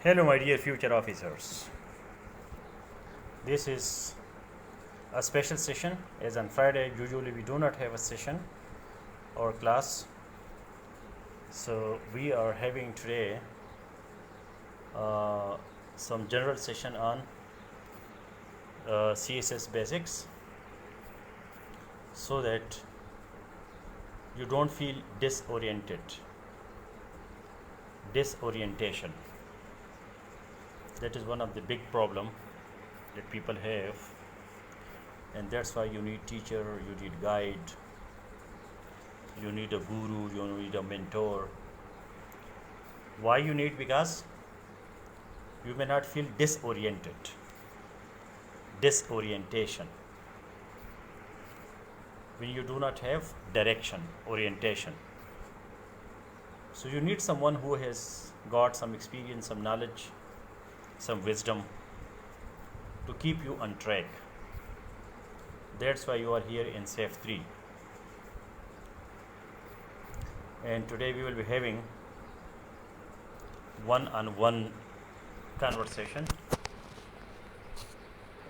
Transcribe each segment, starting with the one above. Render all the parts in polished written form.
Hello, my dear future officers. This is a special session as on Friday. Usually, we do not have a session or class, so we are having today uh, some general session on CSS basics so that you don't feel disorientation. That is one of the big problem that people have, and that's why you need teacher, you need guide, you need a guru, you need a mentor. Why you need? Because you may not feel disorientation when you do not have direction, orientation. So you need someone who has got some experience, some knowledge, some wisdom to keep you on track. That's why you are here in SAFE 3. And today we will be having one-on-one conversation.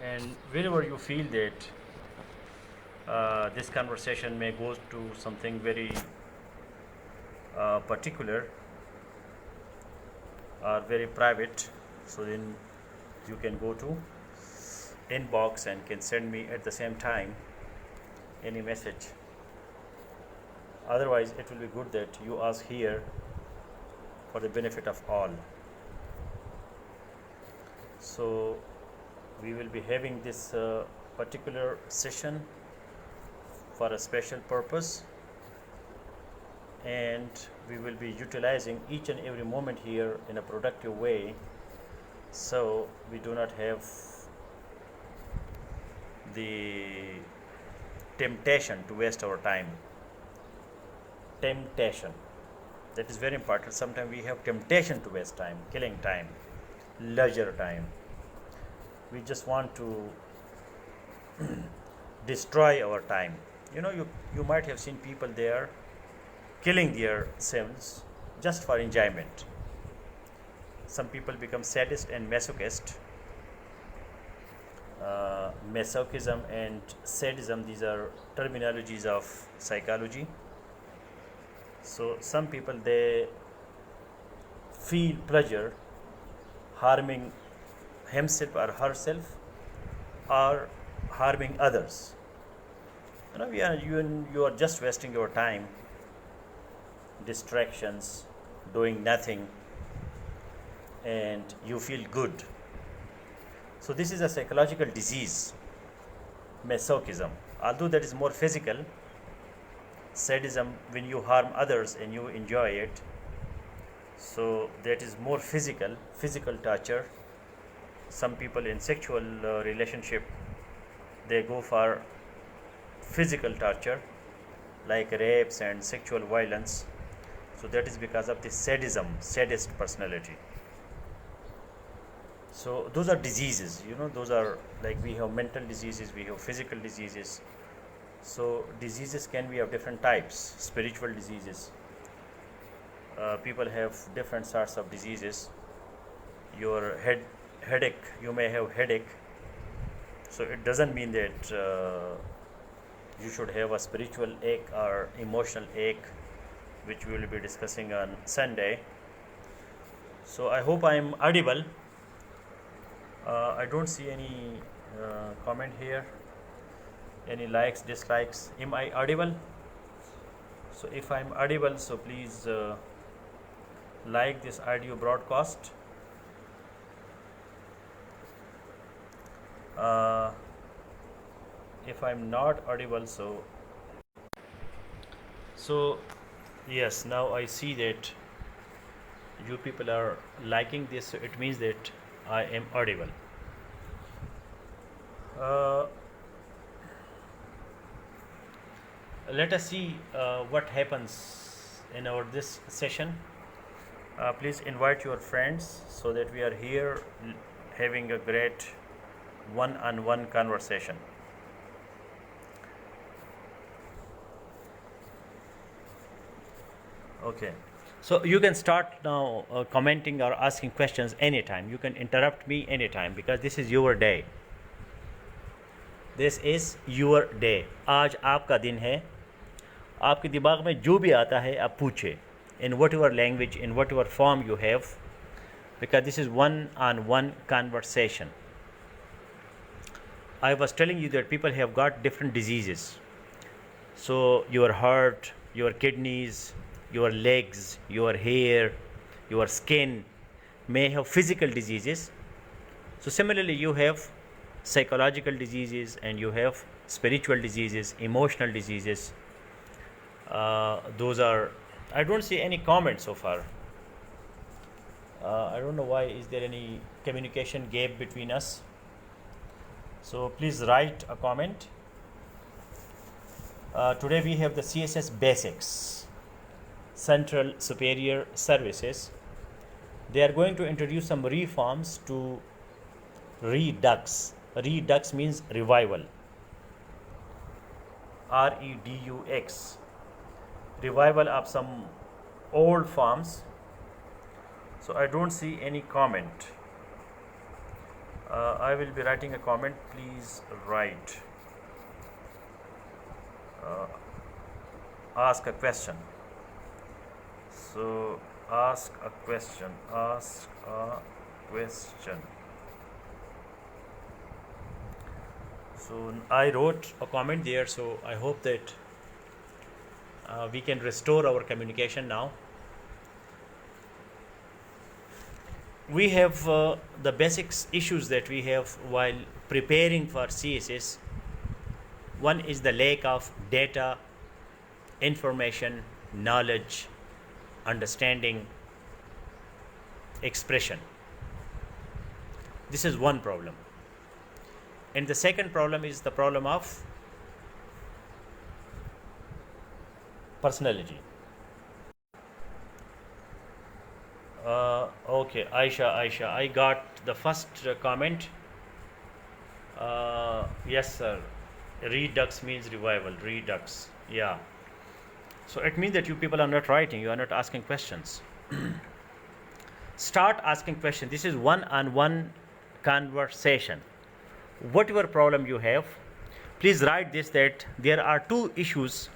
And wherever you feel that this conversation may go to something very particular or very private, so then you can go to inbox and can send me at the same time any message. Otherwise, it will be good that you ask here for the benefit of all. So we will be having this particular session for a special purpose, and we will be utilizing each and every moment here in a productive way, so we do not have the temptation to waste our time. Temptation, that is very important. Sometimes we have temptation to waste time, killing time, leisure time. We just want to destroy our time. You might have seen people there killing their selves just for enjoyment. Some people become sadist and masochist. Masochism and sadism, these are terminologies of psychology. So some people, they feel pleasure harming himself or herself or harming others. You are just wasting your time, distractions, doing nothing, and you feel good. So this is a psychological disease, masochism. Although that is more physical, sadism, when you harm others and you enjoy it, so that is more physical torture. Some people in sexual relationship, they go for physical torture like rapes and sexual violence. So that is because of the sadist personality. So those are diseases. Those are, like, we have mental diseases, we have physical diseases. So diseases can be of different types. Spiritual diseases, people have different sorts of diseases. Your headache, you may have headache, so it doesn't mean that you should have a spiritual ache or emotional ache, which we will be discussing on Sunday. So I hope I am audible. I don't see any comment here, any likes, dislikes. Am I audible? So if I'm audible, so please like this audio broadcast. If I'm not audible, so yes, now I see that you people are liking this, so it means that I am audible. Let us see what happens in our this session. Please invite your friends so that we are here having a great one-on-one conversation. Okay. So you can start now commenting or asking questions anytime. You can interrupt me anytime because this is your day. This is your day. آج آپ کا دن ہے. آپ کے دماغ میں جو بھی آتا ہے آپ پوچھیں. In whatever language, in whatever form you have, because this is one-on-one conversation. I was telling you that people have got different diseases. So your heart, your kidneys, your legs, your hair, your skin may have physical diseases. So similarly you have psychological diseases and you have spiritual diseases, emotional diseases. Those are, I don't see any comment so far. I don't know why is there any communication gap between us. So please write a comment. Today we have the CSS basics, Central Superior Services. They are going to introduce some reforms to Redux. Redux means revival. Redux. Revival of some old forms. So I don't see any comment. I will be writing a comment. Please write. Ask a question. So ask a question. Ask a question. So I wrote a comment there, so I hope that we can restore our communication now. We have the basics issues that we have while preparing for CSS. One is the lack of data, information, knowledge, understanding, expression. This is one problem. And the second problem is the problem of personality. Okay, Aisha, I got the first comment. Yes, sir. Redux means revival. Redux, yeah. So it means that you people are not writing, you are not asking questions. Start asking questions. This is one-on-one conversation. Whatever problem you have, please write this, that there are two issues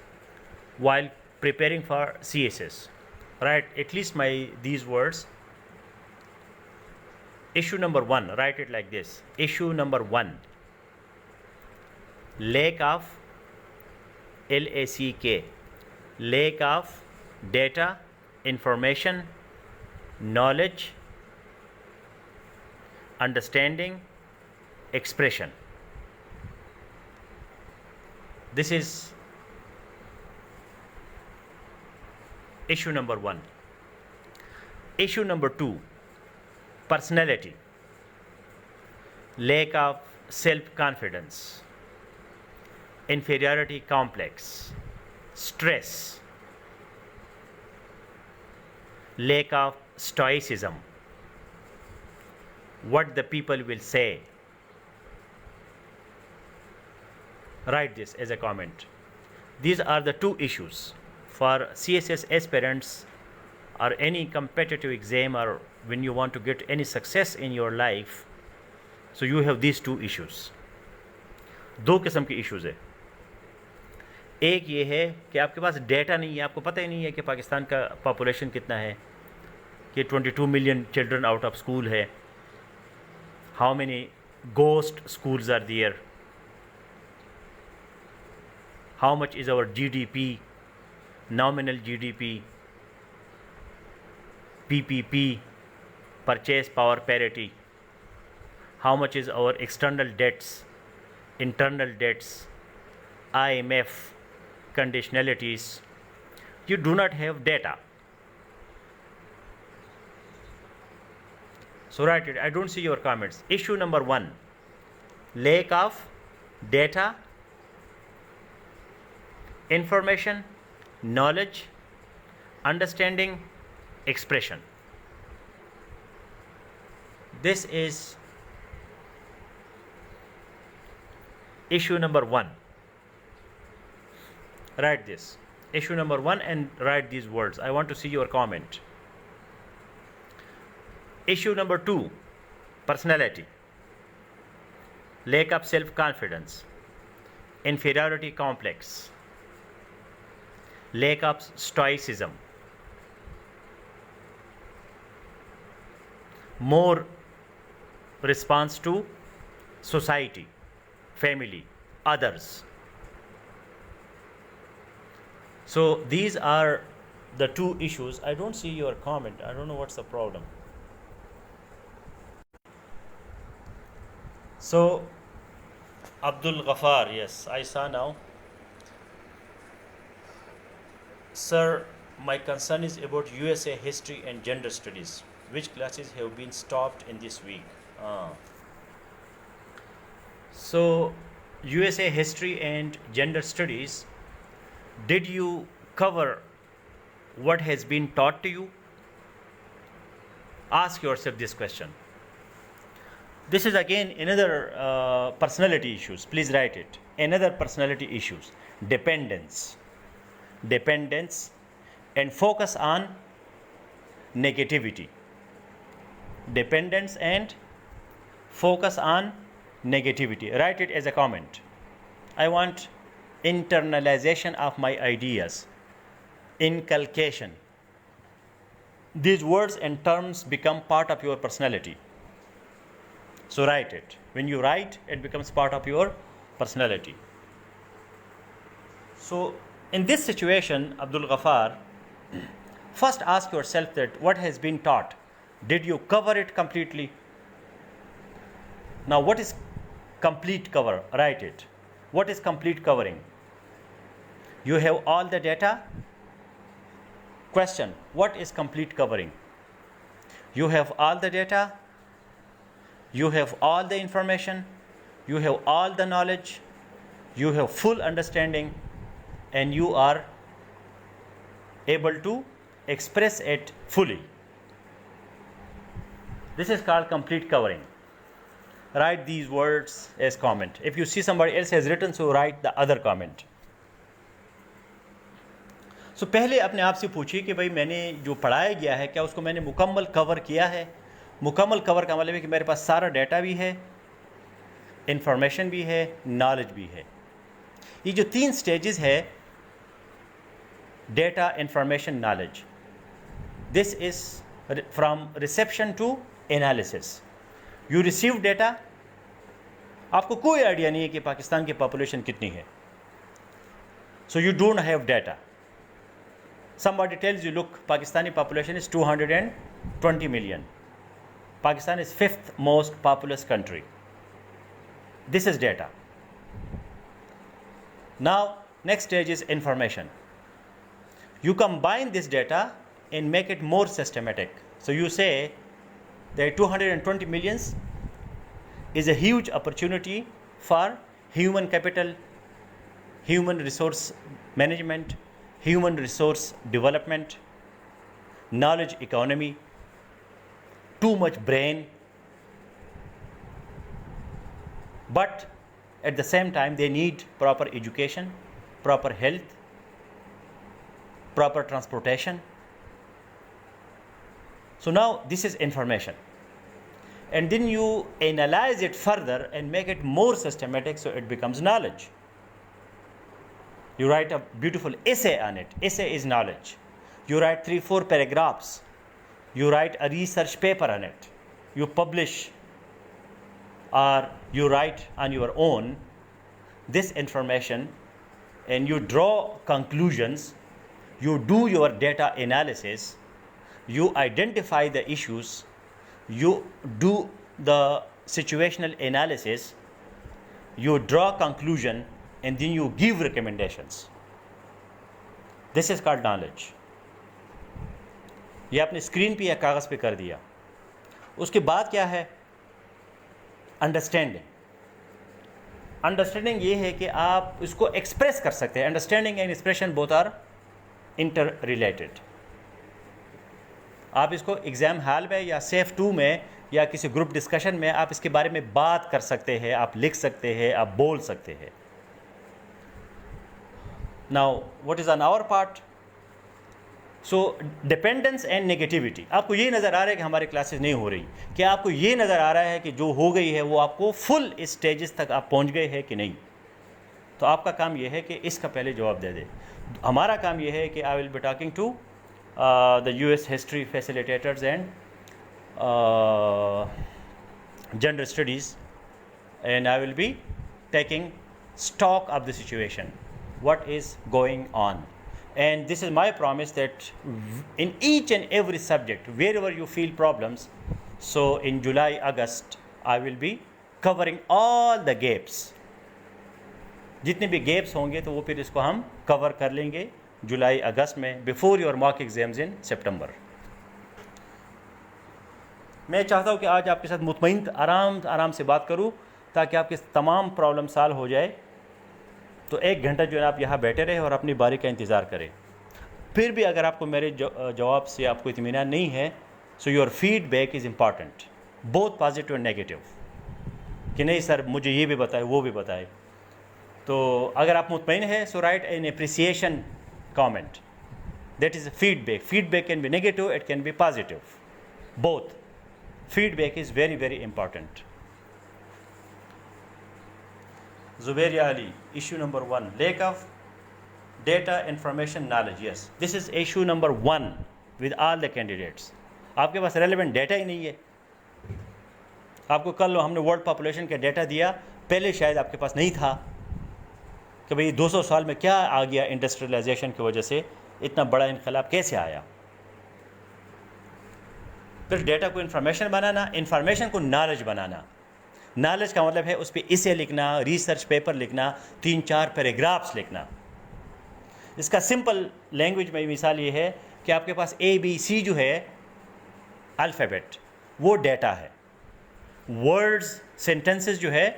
while preparing for CSS. Write at least these words. Issue number one, write it like this. Issue number one, lack of LACK, lack of data, information, knowledge, understanding, expression. This is issue number one. Issue number two, personality, lack of self-confidence, inferiority complex, stress, lack of stoicism, what the people will say. Write this as a comment. These are the two issues for CSS aspirants or any competitive exam, or when you want to get any success in your life. So you have these two issues. دو قسم کی issues ہے. ایک یہ ہے کہ آپ کے پاس data نہیں ہے, آپ کو پتہ ہی نہیں ہے کہ پاکستان کا پاپولیشن کتنا ہے, کہ 22 million children out of school ہے, how many ghost schools are there, how much is our GDP, nominal GDP, PPP, purchase power parity, how much is our external debts, internal debts, IMF, conditionalities. You do not have data. So write it. I don't see your comments. Issue number one, lack of data, information, knowledge, understanding, expression. This is issue number one. Write this. Issue number one and write these words. I want to see your comment. Issue number 2, personality. Lack of self-confidence, inferiority complex, lack of stoicism, more response to society, family, others. So these are the 2 issues. I don't see your comment. I don't know what's the problem. So Abdul Ghaffar, yes, I saw now. Sir, my concern is about USA history and gender studies. Which classes have been stopped in this week? So USA history and gender studies, did you cover what has been taught to you? Ask yourself this question. This is again another personality issues. Please write it. Another personality issues. Dependence, and focus on negativity. Dependence and focus on negativity. Write it as a comment. I want internalization of my ideas, inculcation. These words and terms become part of your personality. So write it. When you write, it becomes part of your personality. So in this situation, Abdul Ghaffar, first ask yourself that what has been taught. Did you cover it completely? Now what is complete cover? Write it. What is complete covering? You have all the data? Question, what is complete covering? You have all the data? You have all the information, you have all the knowledge, you have full understanding, and you are able to express it fully. This is called complete covering. Write these words as comment. If you see somebody else has written, so write the other comment. So پہلے اپنے آپ سے پوچھیے کہ بھائی میں نے جو پڑھایا گیا ہے کیا اس کو میں نے مکمل کور کیا ہے؟ مکمل کور کا مطلب ہے کہ میرے پاس سارا ڈیٹا بھی ہے، انفارمیشن بھی ہے، نالج بھی ہے. یہ جو 3 سٹیجز ہے، data, information, knowledge, this is from reception to analysis. You receive data, آپ کو کوئی آئیڈیا نہیں ہے کہ پاکستان کی پاپولیشن کتنی ہے. So you don't have data. Somebody tells you, look, Pakistani population is 220 million. Pakistan is 5th most populous country. This is data. Now, next stage is information. You combine this data and make it more systematic. So you say that 220 millions is a huge opportunity for human capital, human resource management, human resource development, knowledge economy, too much brain, but at the same time they need proper education, proper health, proper transportation. So now this is information, and then you analyze it further and make it more systematic, so it becomes knowledge. You write a beautiful essay on it. Essay is knowledge. You write 3-4 paragraphs. You write a research paper on it. You publish or you write on your own this information, and you draw conclusions. You do your data analysis. You identify the issues. You do the situational analysis. You draw conclusion, and then you give recommendations. This is called knowledge. یہ اپنے screen پہ یا کاغذ پہ کر دیا. اس کے بعد کیا ہے؟ انڈرسٹینڈنگ. انڈرسٹینڈنگ یہ ہے کہ آپ اس کو ایکسپریس کر سکتے ہیں. Understanding and expression both are interrelated. آپ اس کو ایگزام ہال میں یا سیف 2 میں یا کسی گروپ ڈسکشن میں آپ اس کے بارے میں بات کر سکتے ہیں، آپ لکھ سکتے ہیں، آپ بول سکتے ہیں. Now, what is on our part? So dependence and negativity. آپ کو یہ نظر آ رہا ہے کہ ہماری کلاسز نہیں ہو رہی, کیا آپ کو یہ نظر آ رہا ہے کہ جو ہو گئی ہے وہ آپ کو فل اسٹیجز تک آپ پہنچ گئے ہیں کہ نہیں؟ تو آپ کا کام یہ ہے کہ اس کا پہلے جواب دے دے. ہمارا کام یہ ہے کہ I will be talking to the U S history facilitators and general studies, and I will be taking stock of the situation, what is going on. And this is my promise that in each and every subject, wherever you feel problems, so in July, August, I will be covering all the gaps. جتنے بھی gaps ہوں گے تو وہ پھر اس کو ہم کور کر لیں گے جولائی اگست میں, before your mock exams in September. میں چاہتا ہوں کہ آج آپ کے ساتھ مطمئن آرام سے بات کروں تاکہ آپ کے تمام پرابلم سال ہو جائے. تو 1 گھنٹہ جو ہے آپ یہاں بیٹھے رہے اور اپنی باری کا انتظار کریں. پھر بھی اگر آپ کو میرے جواب سے آپ کو اطمینان نہیں ہے, so your feedback is important, both positive and negative, کہ نہیں سر مجھے یہ بھی بتائے وہ بھی بتائے. تو اگر آپ مطمئن ہیں, so write an appreciation comment, that is a feedback. Feedback can be negative, it can be positive, both. Feedback is very, very important. Zubair Ali, issue number 1, lack of data, information, knowledge. Yes, this is issue number 1 with all the candidates. آپ کے پاس relevant data ہی نہیں ہے. آپ کو کل ہم نے world population کا ڈیٹا دیا, پہلے شاید آپ کے پاس نہیں تھا کہ بھئی 200 سال میں کیا آ گیا انڈسٹریلائزیشن کی وجہ سے, اتنا بڑا انقلاب کیسے آیا. پھر ڈیٹا کو انفارمیشن بنانا, انفارمیشن کو نالج بنانا. نالج کا مطلب ہے اس پہ اسے لکھنا, ریسرچ پیپر لکھنا, 3-4 پیراگرافس لکھنا. اس کا سمپل لینگویج میں مثال یہ ہے کہ آپ کے پاس ABC جو ہے الفابیٹ, وہ ڈیٹا ہے. ورڈز, سینٹنسز جو ہے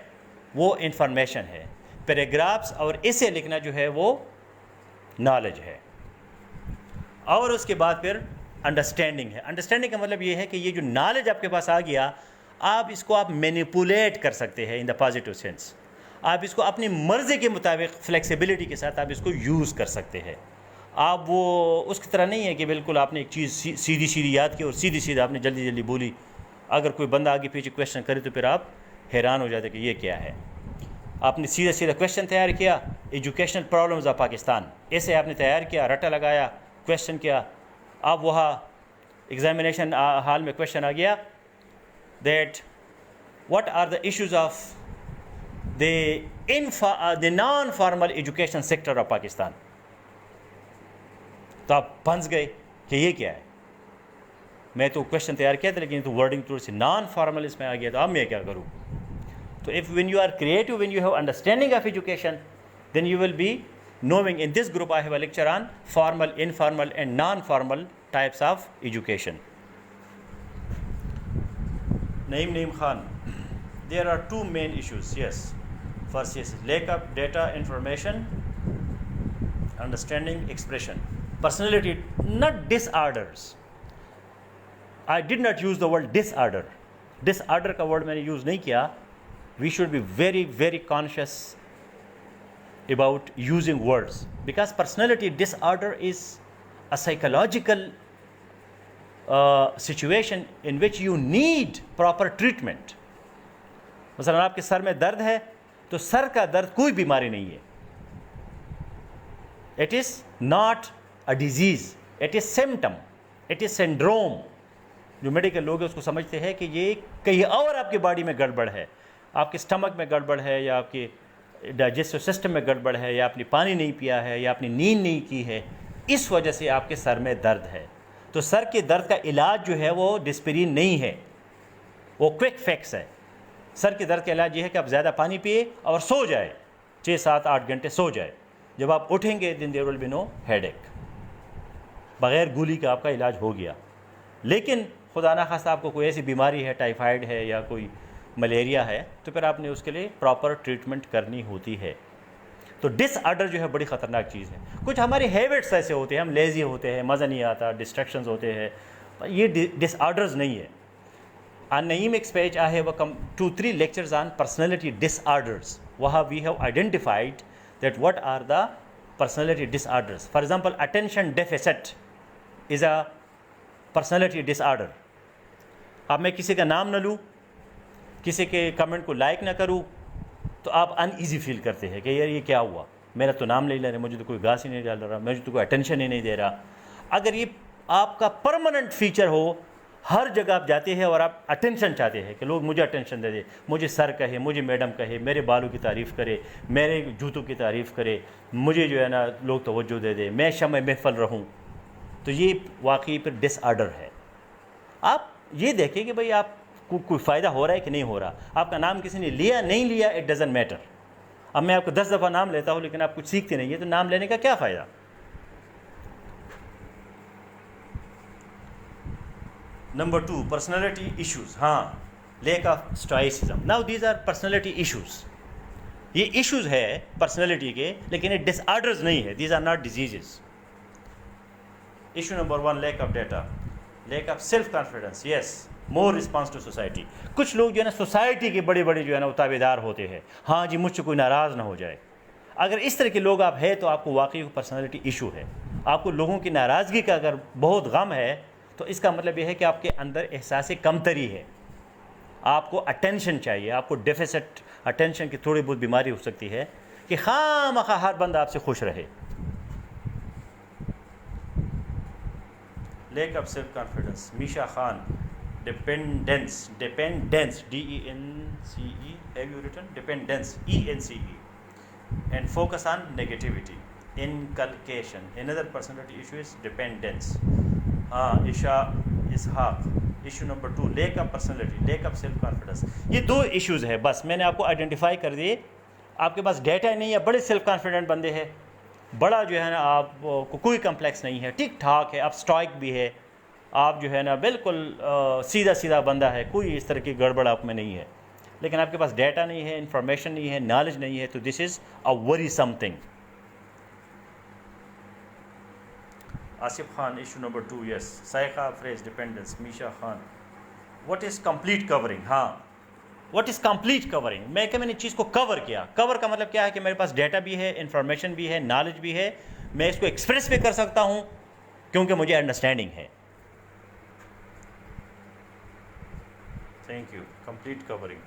وہ انفارمیشن ہے. پیراگرافس اور اسے لکھنا جو ہے وہ نالج ہے. اور اس کے بعد پھر انڈرسٹینڈنگ ہے. انڈرسٹینڈنگ کا مطلب یہ ہے کہ یہ جو نالج آپ کے پاس آ گیا, آپ اس کو آپ مینیپولیٹ کر سکتے ہیں ان دا پازیٹیو سینس. آپ اس کو اپنی مرضی کے مطابق فلیکسیبلٹی کے ساتھ آپ اس کو یوز کر سکتے ہیں. آپ وہ اس کی طرح نہیں ہے کہ بالکل آپ نے ایک چیز سیدھی یاد کی اور سیدھی آپ نے جلدی بولی. اگر کوئی بندہ آگے پیچھے کویشچن کرے تو پھر آپ حیران ہو جاتے کہ یہ کیا ہے. آپ نے سیدھا کویشچن تیار کیا, ایجوکیشنل پرابلمز آف پاکستان, ایسے آپ نے تیار کیا, رٹا لگایا, کویشچن کیا. اب وہاں ایگزامینیشن ہال میں کویشچن آ گیا that what are the issues of the non-formal education sector of Pakistan. تو آپ پھنس گئے کہ یہ کیا ہے. میں تو کویشچن تیار کیا تھا لیکن تو ورڈنگ تھوڑی سی نان فارمل اس میں آ گیا, تو اب میں کیا کروں. تو when you are creative, when you have understanding of education, then you will be knowing. In this group I have a lecture on formal, informal and non-formal types of education. Naeem Khan, there are 2 main issues. Yes, first is lack of data, information, understanding, expression. Personality, not disorders. I did not use the word disorder. Disorder کا word میں نے use نہیں کیا. We should be very, very conscious about using words, because personality disorder is a psychological situation in which you need proper treatment. مثلا آپ کے سر میں درد ہے تو سر کا درد کوئی بیماری نہیں ہے. It is not a disease, it is symptom, it is syndrome. جو میڈیکل لوگ ہیں اس کو سمجھتے ہیں کہ یہ کہیں اور آپ کی باڈی میں گڑبڑ ہے, آپ کے اسٹمک میں گڑبڑ ہے, یا آپ کے ڈائجسٹو سسٹم میں گڑبڑ ہے, یا آپ نے پانی نہیں پیا ہے, یا آپ نے نیند نہیں کی ہے, اس وجہ سے آپ کے سر میں درد ہے. تو سر کے درد کا علاج جو ہے وہ ڈسپرین نہیں ہے, وہ کوئک فیکس ہے. سر کے درد کا علاج یہ ہے کہ آپ زیادہ پانی پیے اور سو جائے, 6-7-8 گھنٹے سو جائے. جب آپ اٹھیں گے دین دیر ول بی نو ہیڈ ایک, بغیر گولی کا آپ کا علاج ہو گیا. لیکن خدا نخواستہ آپ کو کوئی ایسی بیماری ہے, ٹائیفائڈ ہے یا کوئی ملیریا ہے, تو پھر آپ نے اس کے لیے پراپر ٹریٹمنٹ کرنی ہوتی ہے. تو ڈس آرڈر جو ہے بڑی خطرناک چیز ہے. کچھ ہماری ہیبٹس ایسے ہوتے ہیں, ہم لیزی ہوتے ہیں, مزہ نہیں آتا, ڈسٹریکشنز ہوتے ہیں, یہ ڈس آرڈرز نہیں ہے. On Naeem's page I have 2-3 lectures on personality disorders. We have identified that what are the personality disorders. For example, attention deficit is a personality disorder. اب میں کسی کا نام نہ لوں, کسی کے کمنٹ کو لائک نہ کروں, تو آپ ان ایزی فیل کرتے ہیں کہ یار یہ کیا ہوا, میرا تو نام نہیں لے رہا, مجھے تو کوئی گھاس ہی نہیں ڈال رہا, مجھے تو کوئی اٹینشن ہی نہیں دے رہا. اگر یہ آپ کا پرماننٹ فیچر ہو, ہر جگہ آپ جاتے ہیں اور آپ اٹینشن چاہتے ہیں کہ لوگ مجھے اٹینشن دے دیں, مجھے سر کہے, مجھے میڈم کہے, میرے بالوں کی تعریف کرے, میرے جوتوں کی تعریف کرے, مجھے جو ہے نا لوگ توجہ دے دیں, میں شمع محفل رہوں, تو یہ واقعی پھر ڈس آرڈر ہے. آپ یہ دیکھیں کہ بھئی آپ کو کوئی فائدہ ہو رہا ہے کہ نہیں ہو رہا. آپ کا نام کسی نے لیا نہیں لیا, اٹ ڈزنٹ میٹر. اب میں آپ کو 10 دفعہ نام لیتا ہوں لیکن آپ کچھ سیکھتے نہیں ہیں, تو نام لینے کا کیا فائدہ. Number 2, personality issues. ہاں, lack of stoicism. Now these are personality issues. یہ ایشوز ہے پرسنالٹی کے, لیکن یہ ڈس آرڈرز نہیں ہے. These are not diseases. Issue number 1, lack of data, lack of self confidence. Yes, more response to society. کچھ لوگ جو ہے نا سوسائٹی کے بڑے بڑے جو ہے نا وہ تابع دار ہوتے ہیں. ہاں جی, مجھ سے کوئی ناراض نہ ہو جائے. اگر اس طرح کے لوگ آپ ہیں تو آپ کو واقعی پرسنالٹی ایشو ہے. آپ کو لوگوں کی ناراضگی کا اگر بہت غم ہے تو اس کا مطلب یہ ہے کہ آپ کے اندر احساس کمتری ہے. آپ کو اٹینشن چاہیے, آپ کو ڈیفیسٹ اٹینشن کی تھوڑی بہت بیماری ہو سکتی ہے کہ خواہ مخواہ ہر بندہ آپ سے خوش رہے. Leak of self confidence. Meesha Khan, dependence, DENCE, have you written dependence, ENCE, and focus on negativity, inculcation. Another personality issue is dependence. Isha Ishaq. Issue number 2, lack of personality, leak of self confidence. یہ 2 issues ہے بس, میں نے آپ کو identify کر دیے. آپ کے پاس ڈیٹا نہیں ہے, بڑے سیلف کانفیڈنٹ بندے ہیں, بڑا جو ہے نا آپ کو کوئی کمپلیکس نہیں ہے, ٹھیک ٹھاک ہے, آپ اسٹائک بھی ہے, آپ جو ہے نا بالکل سیدھا سیدھا بندہ ہے, کوئی اس طرح کی گڑبڑ آپ میں نہیں ہے, لیکن آپ کے پاس ڈیٹا نہیں ہے, انفارمیشن نہیں ہے, نالج نہیں ہے, تو دس is a very something. Asif Khan, issue number 2, yes. Saiqa Fareez, dependence. Misha Khan, what is complete covering. ہاں, واٹ از کمپلیٹ کورنگ. میں نے چیز کو کور کیا. کور کا مطلب کیا ہے کہ میرے پاس ڈیٹا بھی ہے, انفارمیشن بھی ہے, نالج بھی ہے, میں اس کو ایکسپریس بھی کر سکتا ہوں کیونکہ مجھے انڈرسٹینڈنگ ہے. Thank you. Complete covering.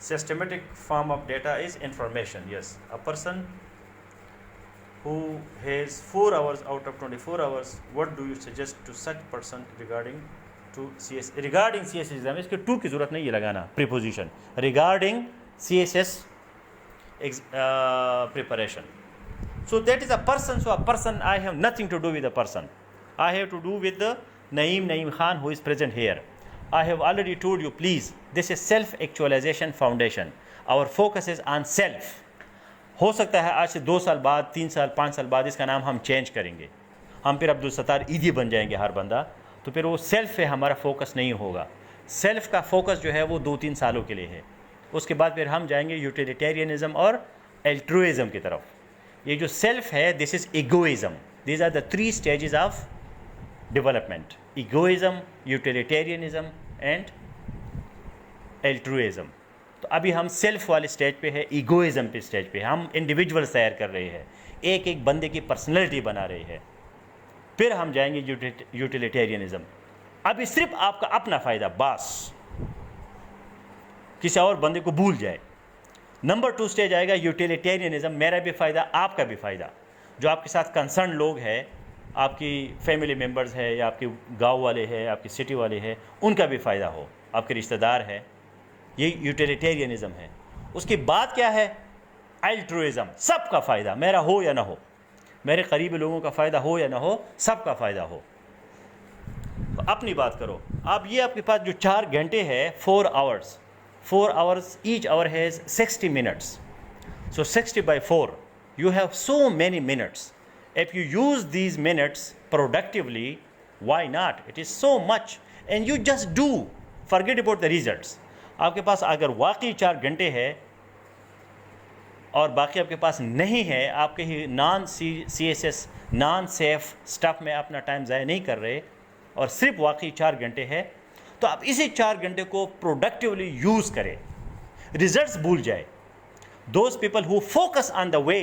Systematic form of data is information. Yes, a person who has 4 hours out of 24 hours, what do you suggest to such person regarding CSS. اس کے ٹو کی ضرورت نہیں ہے لگانا, preposition regarding CSS preparation. So that is a person. So a person, I have nothing to do with the person. I have to do with the Naeem Khan who is present here. I have already told you, please, this is self-actualization foundation. Our focus is on self. ہو سکتا ہے آج سے 2 سال بعد, 3 سال, 5 سال بعد اس کا نام ہم چینج کریں گے, ہم پھر عبدالستار ایدھی بن جائیں گے ہر بندہ, تو پھر وہ سیلف پہ ہمارا فوکس نہیں ہوگا. سیلف کا فوکس جو ہے وہ 2-3 سالوں کے لیے ہے. اس کے بعد پھر ہم جائیں گے یوٹیلیٹیرینزم اور الٹروئزم کی طرف. یہ جو سیلف ہے, this is egoism. These are the 3 stages of development: egoism, utilitarianism and altruism. تو ابھی ہم سیلف والے اسٹیج پہ ہے, ایگوئزم پہ اسٹیج پہ ہم انڈیویجولس تیار کر رہے ہیں, ایک ایک بندے کی پرسنالٹی بنا رہے ہیں. پھر ہم جائیں گے یوٹیلیٹیرینزم. ابھی صرف آپ کا اپنا فائدہ, بس کسی اور بندے کو بھول جائے. نمبر 2 اسٹیج آئے گا یوٹیلیٹیرینزم, میرا بھی فائدہ, آپ کا بھی فائدہ. جو آپ کے ساتھ کنسرن لوگ ہیں, آپ کی فیملی ممبرز ہے, یا آپ کے گاؤں والے ہیں, آپ کی سٹی والے ہیں, ان کا بھی فائدہ ہو, آپ کے رشتہ دار ہے. یہ یوٹیلیٹیرینزم ہے. اس کے بعد کیا ہے؟ الٹروئزم. سب کا فائدہ, میرا ہو یا نہ ہو, میرے قریبی لوگوں کا فائدہ ہو یا نہ ہو, سب کا فائدہ ہو. تو اپنی بات کرو. اب یہ آپ کے پاس جو 4 گھنٹے ہے, 4 hours, each hour has 60 minutes. So 60 by 4, you have so many minutes. If you use these minutes productively, why not? It is so much, and you just do. Forget about the results. آپ کے پاس اگر واقعی 4 گھنٹے ہے اور باقی آپ کے پاس نہیں ہے, آپ کہیں CSS نان سیف سٹف میں اپنا ٹائم ضائع نہیں کر رہے, اور صرف واقعی 4 گھنٹے ہے, تو آپ اسی 4 گھنٹے کو پروڈکٹیولی یوز کریں. ریزلٹس بھول جائے. Those people who focus on the way,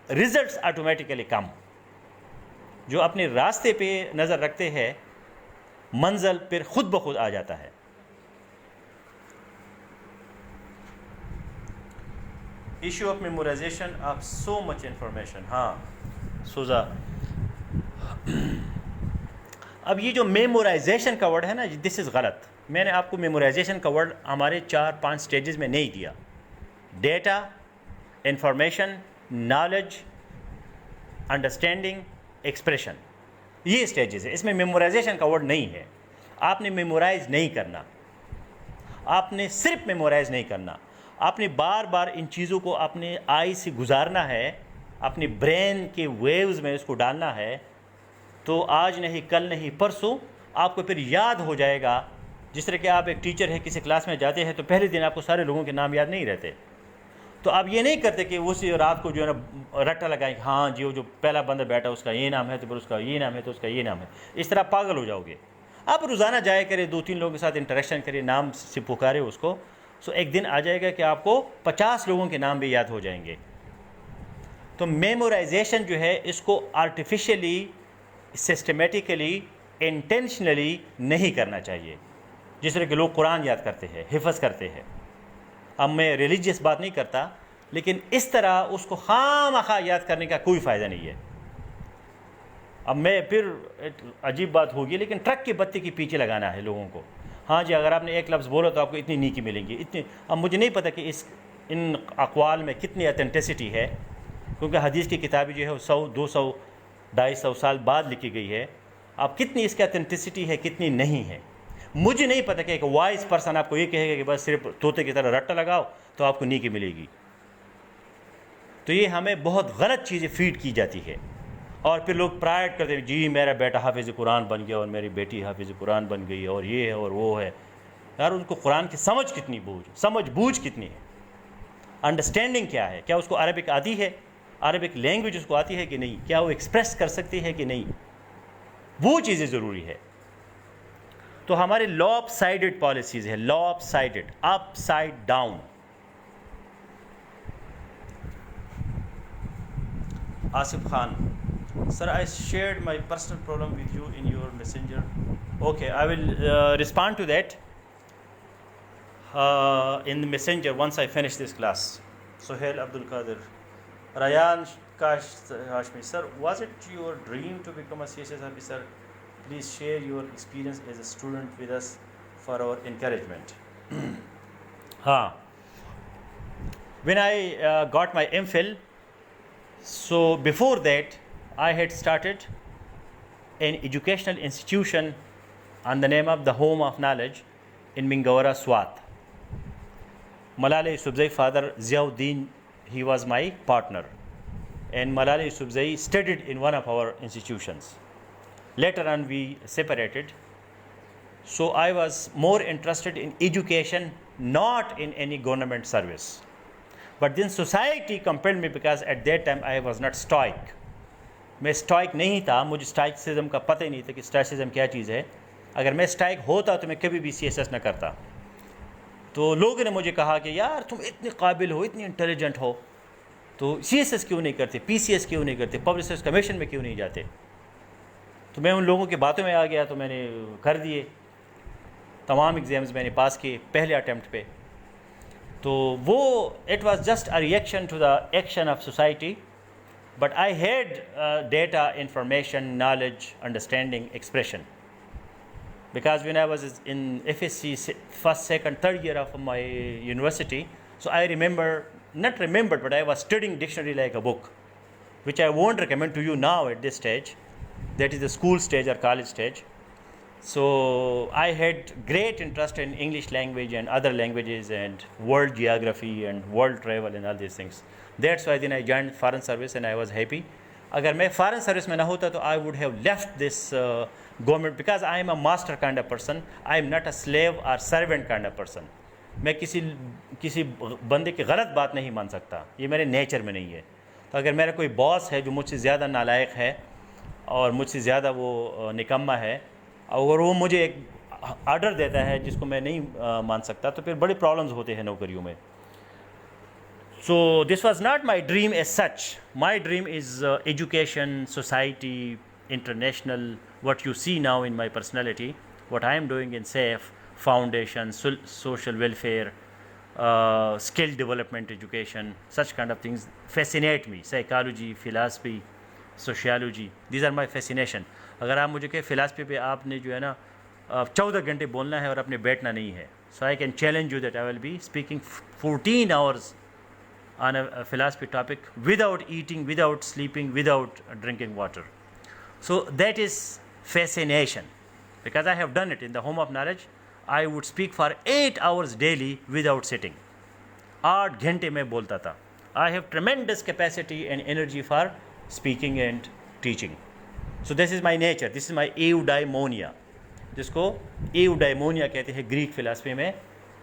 results automatically come. جو اپنے راستے پہ نظر رکھتے ہیں منزل پھر خود بخود آ جاتا ہے. Issue of memorization of so much information. ہاں سوزا، اب یہ جو میمورائزیشن کا ورڈ ہے نا، دس از غلط. میں نے آپ کو میمورائزیشن کا ورڈ ہمارے 4-5 سٹیجز میں نہیں دیا. Data, information, knowledge, understanding, expression, یہ سٹیجز ہے. اس میں میمورائزیشن کا ورڈ نہیں ہے. آپ نے میمورائز نہیں کرنا، آپ نے صرف میمورائز نہیں کرنا، آپ نے بار بار ان چیزوں کو اپنے آئی سے گزارنا ہے، اپنے برین کے ویوز میں اس کو ڈالنا ہے. تو آج نہیں، کل نہیں، پرسوں آپ کو پھر یاد ہو جائے گا. جس طرح کہ آپ ایک ٹیچر ہے، کسی کلاس میں جاتے ہیں تو پہلے دن آپ کو سارے لوگوں کے نام یاد نہیں رہتے. تو آپ یہ نہیں کرتے کہ اسی رات کو جو ہے نا رٹا لگائیں کہ ہاں جی وہ جو پہلا بندہ بیٹھا اس کا یہ نام ہے، تو پھر اس کا یہ نام ہے، تو اس کا یہ نام ہے. اس طرح پاگل ہو جاؤ گے. آپ روزانہ جایا کریں، 2-3 لوگوں کے ساتھ انٹریکشن کریں، نام سے پکارے اس کو. سو ایک دن آ جائے گا کہ آپ کو 50 لوگوں کے نام بھی یاد ہو جائیں گے. تو میمورائزیشن جو ہے اس کو آرٹیفیشلی، سسٹمیٹیکلی، انٹینشنلی نہیں کرنا چاہیے. جس طرح کہ لوگ قرآن یاد کرتے ہیں، حفظ کرتے ہیں. اب میں ریلیجیس بات نہیں کرتا، لیکن اس طرح اس کو خواہ یاد کرنے کا کوئی فائدہ نہیں ہے. اب میں پھر عجیب بات ہوگی، لیکن ٹرک کی بتی کے پیچھے لگانا ہے لوگوں کو. ہاں جی اگر آپ نے ایک لفظ بولا تو آپ کو اتنی نیکی ملیں گی، اتنی. اب مجھے نہیں پتہ کہ ان اقوال میں کتنی اتھینٹسٹی ہے، کیونکہ حدیث کی کتابیں جو ہے 100، 200، 250 سال بعد لکھی گئی ہے. اب کتنی اس کی اتھینٹسٹی ہے، کتنی نہیں ہے، مجھے نہیں پتہ کہ ایک وائس پرسن آپ کو یہ کہے گا کہ بس صرف طوطے کی طرح رٹا لگاؤ تو آپ کو نیکی ملے گی. تو یہ ہمیں بہت غلط چیزیں فیڈ کی جاتی ہے. اور پھر لوگ پرائڈ کرتے ہیں، جی میرا بیٹا حافظ قرآن بن گیا اور میری بیٹی حافظ قرآن بن گئی اور یہ ہے اور وہ ہے. یار ان کو قرآن کی سمجھ بوجھ کتنی ہے، انڈرسٹینڈنگ کیا ہے؟ کیا اس کو عربک آتی ہے؟ عربک لینگویج اس کو آتی ہے کہ نہیں؟ کیا وہ ایکسپریس کر سکتی ہے کہ نہیں؟ وہ چیزیں ضروری ہے. تو ہمارے لاپ سائڈڈ پالیسیز ہے، lopsided, upside down. Asif Khan: Sir, I shared my personal problem with you in your messenger. Okay, I will respond to that in the messenger once I finish this class. Sohail Abdul Qadir. Rayan Hashmi: Sir, was it your dream to become a CSS officer? Please share your experience as a student with us for our encouragement. When I got my MPhil, so before that I had started an educational institution on the name of the Home of Knowledge in Mingawara, Swat. Malala Yousafzai's father Ziauddin, he was my partner, and Malala Yousafzai studied in one of our institutions. Later on we separated. So I was more interested in education, not in any government service. But then society compelled me, because at that time I was not stoic. میں strike نہیں تھا، مجھے اسٹائکسزم کا پتہ ہی نہیں تھا کہ اسٹائکسزم کیا چیز ہے. اگر میں اسٹائک ہوتا تو میں کبھی بھی CSS نہ کرتا. تو لوگوں نے مجھے کہا کہ یار تم اتنے قابل ہو، اتنی انٹیلیجنٹ ہو، تو CSS کیوں نہیں کرتے، PCS کیوں نہیں کرتے، پبلک سروس کمیشن میں کیوں نہیں جاتے؟ تو میں ان لوگوں کی باتوں میں آ گیا، تو میں نے کر دیے. تمام ایگزامز میں نے پاس کیے پہلے اٹیمپٹ پہ. تو وہ it was just a reaction to the action of society. But I had data, information, knowledge, understanding, expression. Because when I was in FSC first, second, third year of my university, so I but I was studying dictionary like a book, which I won't recommend to you now at this stage. That is the school stage or college stage. So I had great interest in English language and other languages and world geography and world travel and all these things. That's why then I joined foreign service and I was happy. اگر میں foreign service میں نہ ہوتا تو I would have left this government, because I am a master kind of person. I am not a slave or servant kind of person. میں کسی بندے کی غلط بات نہیں مان سکتا، یہ میرے نیچر میں نہیں ہے. تو اگر میرا کوئی باس ہے جو مجھ سے زیادہ نالائق ہے اور مجھ سے زیادہ وہ نکما ہے، اور وہ مجھے ایک آرڈر دیتا ہے جس کو میں نہیں مان سکتا، تو پھر بڑے پرابلمز ہوتے ہیں نوکریوں میں. So this was not my dream as such. My dream is education, society, international, what you see now in my personality, what I am doing in SAFE, foundation, social welfare, skill development education, such kind of things fascinate me. Psychology, philosophy, sociology, these are my fascination. اگر آپ مجھے کہ philosophy پہ آپ نے جو ہے نا 14 گھنٹے بولنا ہے اور آپ نے بیٹھنا نہیں ہے, so I can challenge you that I will be speaking 14 hours on a philosophy topic without eating, without sleeping, without drinking water. So that is fascination, because I have done it in the home of knowledge. I would speak for 8 hours daily without sitting. 8 گھنٹے میں بولتا تھا. I have tremendous capacity and energy for speaking and teaching. So this is my nature, this is my eudaimonia, جس کو eudaimonia کہتے ہیں Greek philosophy میں,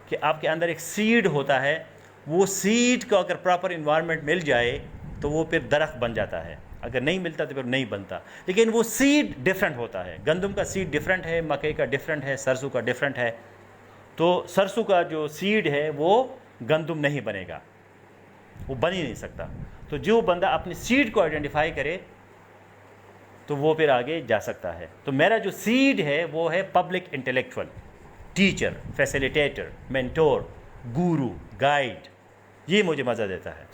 کہ آپ کے اندر ایک سیڈ ہوتا ہے, وہ سیڈ کو اگر پراپر انوائرمنٹ مل جائے تو وہ پھر درخت بن جاتا ہے, اگر نہیں ملتا تو پھر نہیں بنتا. لیکن وہ سیڈ ڈفرینٹ ہوتا ہے, گندم کا سیڈ ڈفرینٹ ہے, مکئی کا ڈفرینٹ ہے, سرسوں کا ڈفرینٹ ہے. تو سرسوں کا جو سیڈ ہے وہ گندم نہیں بنے گا, وہ بن ہی نہیں سکتا. تو جو بندہ اپنی سیڈ کو آئیڈینٹیفائی کرے تو وہ پھر آگے جا سکتا ہے. تو میرا جو سیڈ ہے وہ ہے public intellectual, teacher, facilitator, mentor, guru, guide, یہ مجھے مزہ دیتا ہے.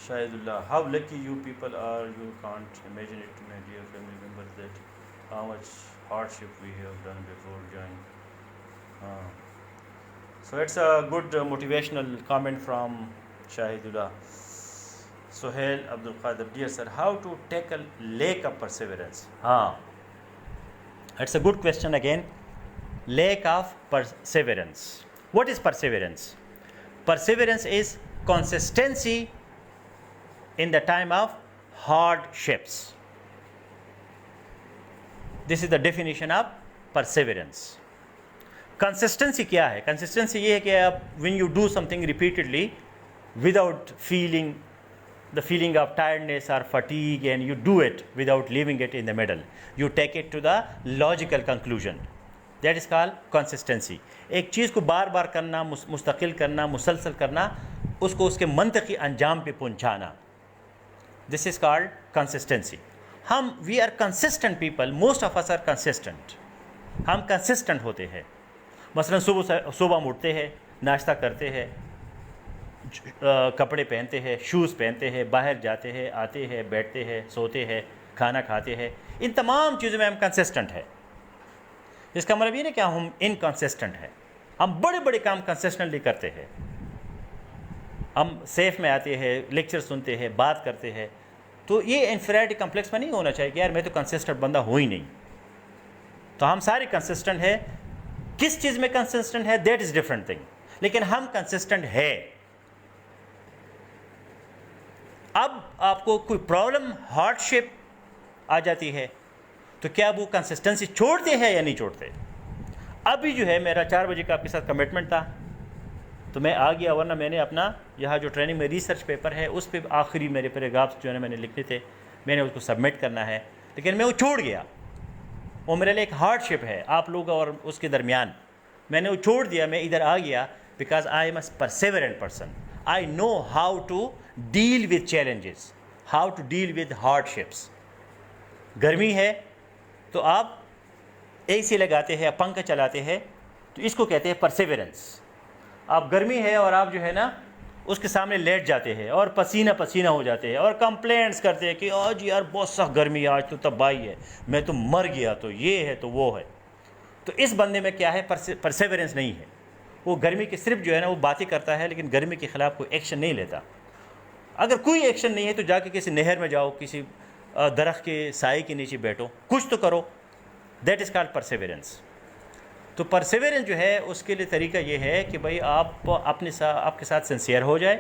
Shahid Ullah, how lucky you people are, you can't imagine it my dear family members that how much hardship we have done before joining. So it's a good motivational comment from Shahidullah. Sohail Abdul Qadir, dear sir, how to tackle lack of perseverance? It's a good question again. Lack of perseverance. What is perseverance? Perseverance is consistency in the time of hardships. This is the definition of perseverance. Consistency کیا ہے؟ Consistency یہ ہے کہ آپ when you do some thing repeatedly without feeling the feeling of tiredness or fatigue, and you do it without leaving it in the middle. You take it to the logical conclusion. That is called consistency. ایک چیز کو بار بار کرنا, مستقل کرنا, مسلسل کرنا, اس کو اس کے منطقی انجام پہ پہنچانا. This is called consistency. we are consistent people. Most of us are consistent. ہم consistent ہوتے ہیں. مثلا صبح ہم اٹھتے ہیں, ناشتہ کرتے ہیں, کپڑے پہنتے ہیں, شوز پہنتے ہیں, باہر جاتے ہیں, آتے ہیں, بیٹھتے ہیں, سوتے ہیں, کھانا کھاتے ہیں. ان تمام چیزوں میں ہم کنسسٹنٹ ہیں. اس کا مطلب یہ نہیں کہ ہم انکنسسٹنٹ ہیں. ہم بڑے بڑے کام کنسسٹنٹلی کرتے ہیں. ہم سیف میں آتے ہیں, لیکچر سنتے ہیں, بات کرتے ہیں. تو یہ انفیریٹی کمپلیکس میں نہیں ہونا چاہیے کہ یار میں تو کنسسٹنٹ بندہ ہوں ہی نہیں. تو ہم سارے کنسسٹنٹ ہیں. کس چیز میں کنسسٹنٹ ہے دیٹ از ڈفرنٹ تھنگ, لیکن ہم کنسسٹنٹ ہے. اب آپ کو کوئی پرابلم, ہارڈ شپ آ جاتی ہے, تو کیا وہ کنسسٹنسی چھوڑتے ہیں یا نہیں چھوڑتے؟ ابھی جو ہے میرا 4 بجے کا آپ کے ساتھ کمٹمنٹ تھا تو میں آ گیا, ورنہ میں نے اپنا یہاں جو ٹریننگ میں ریسرچ پیپر ہے اس پہ آخری میرے پیراگرافس جو ہے میں نے لکھنے تھے, میں نے اس کو سبمٹ کرنا ہے, لیکن میں وہ چھوڑ گیا. وہ میرے لیے ایک ہارڈ شپ ہے آپ لوگ اور اس کے درمیان. میں نے وہ چھوڑ دیا, میں ادھر آ گیا, because I am a perseverant person. I know how to deal with challenges, how to deal with hardships. گرمی ہے تو آپ اے سی لگاتے ہیں, پنکھا چلاتے ہیں, تو اس کو کہتے ہیں پرسیورنس. آپ گرمی ہے اور آپ جو ہے نا اس کے سامنے لیٹ جاتے ہیں اور پسینہ پسینہ ہو جاتے ہیں اور کمپلینٹس کرتے ہیں کہ آج یار بہت سخت گرمی ہے, آج تو تباہی ہے, میں تو مر گیا, تو یہ ہے تو وہ ہے. تو اس بندے میں کیا ہے؟ پرسیورنس نہیں ہے. وہ گرمی کے صرف جو ہے نا وہ باتیں کرتا ہے, لیکن گرمی کے خلاف کوئی ایکشن نہیں لیتا. اگر کوئی ایکشن نہیں ہے تو جا کے کسی نہر میں جاؤ, کسی درخت کے سائے کے نیچے بیٹھو, کچھ تو کرو. That is called perseverance. تو پرسیورنس جو ہے اس کے لیے طریقہ یہ ہے کہ بھائی آپ آپ کے ساتھ سنسیئر ہو جائے.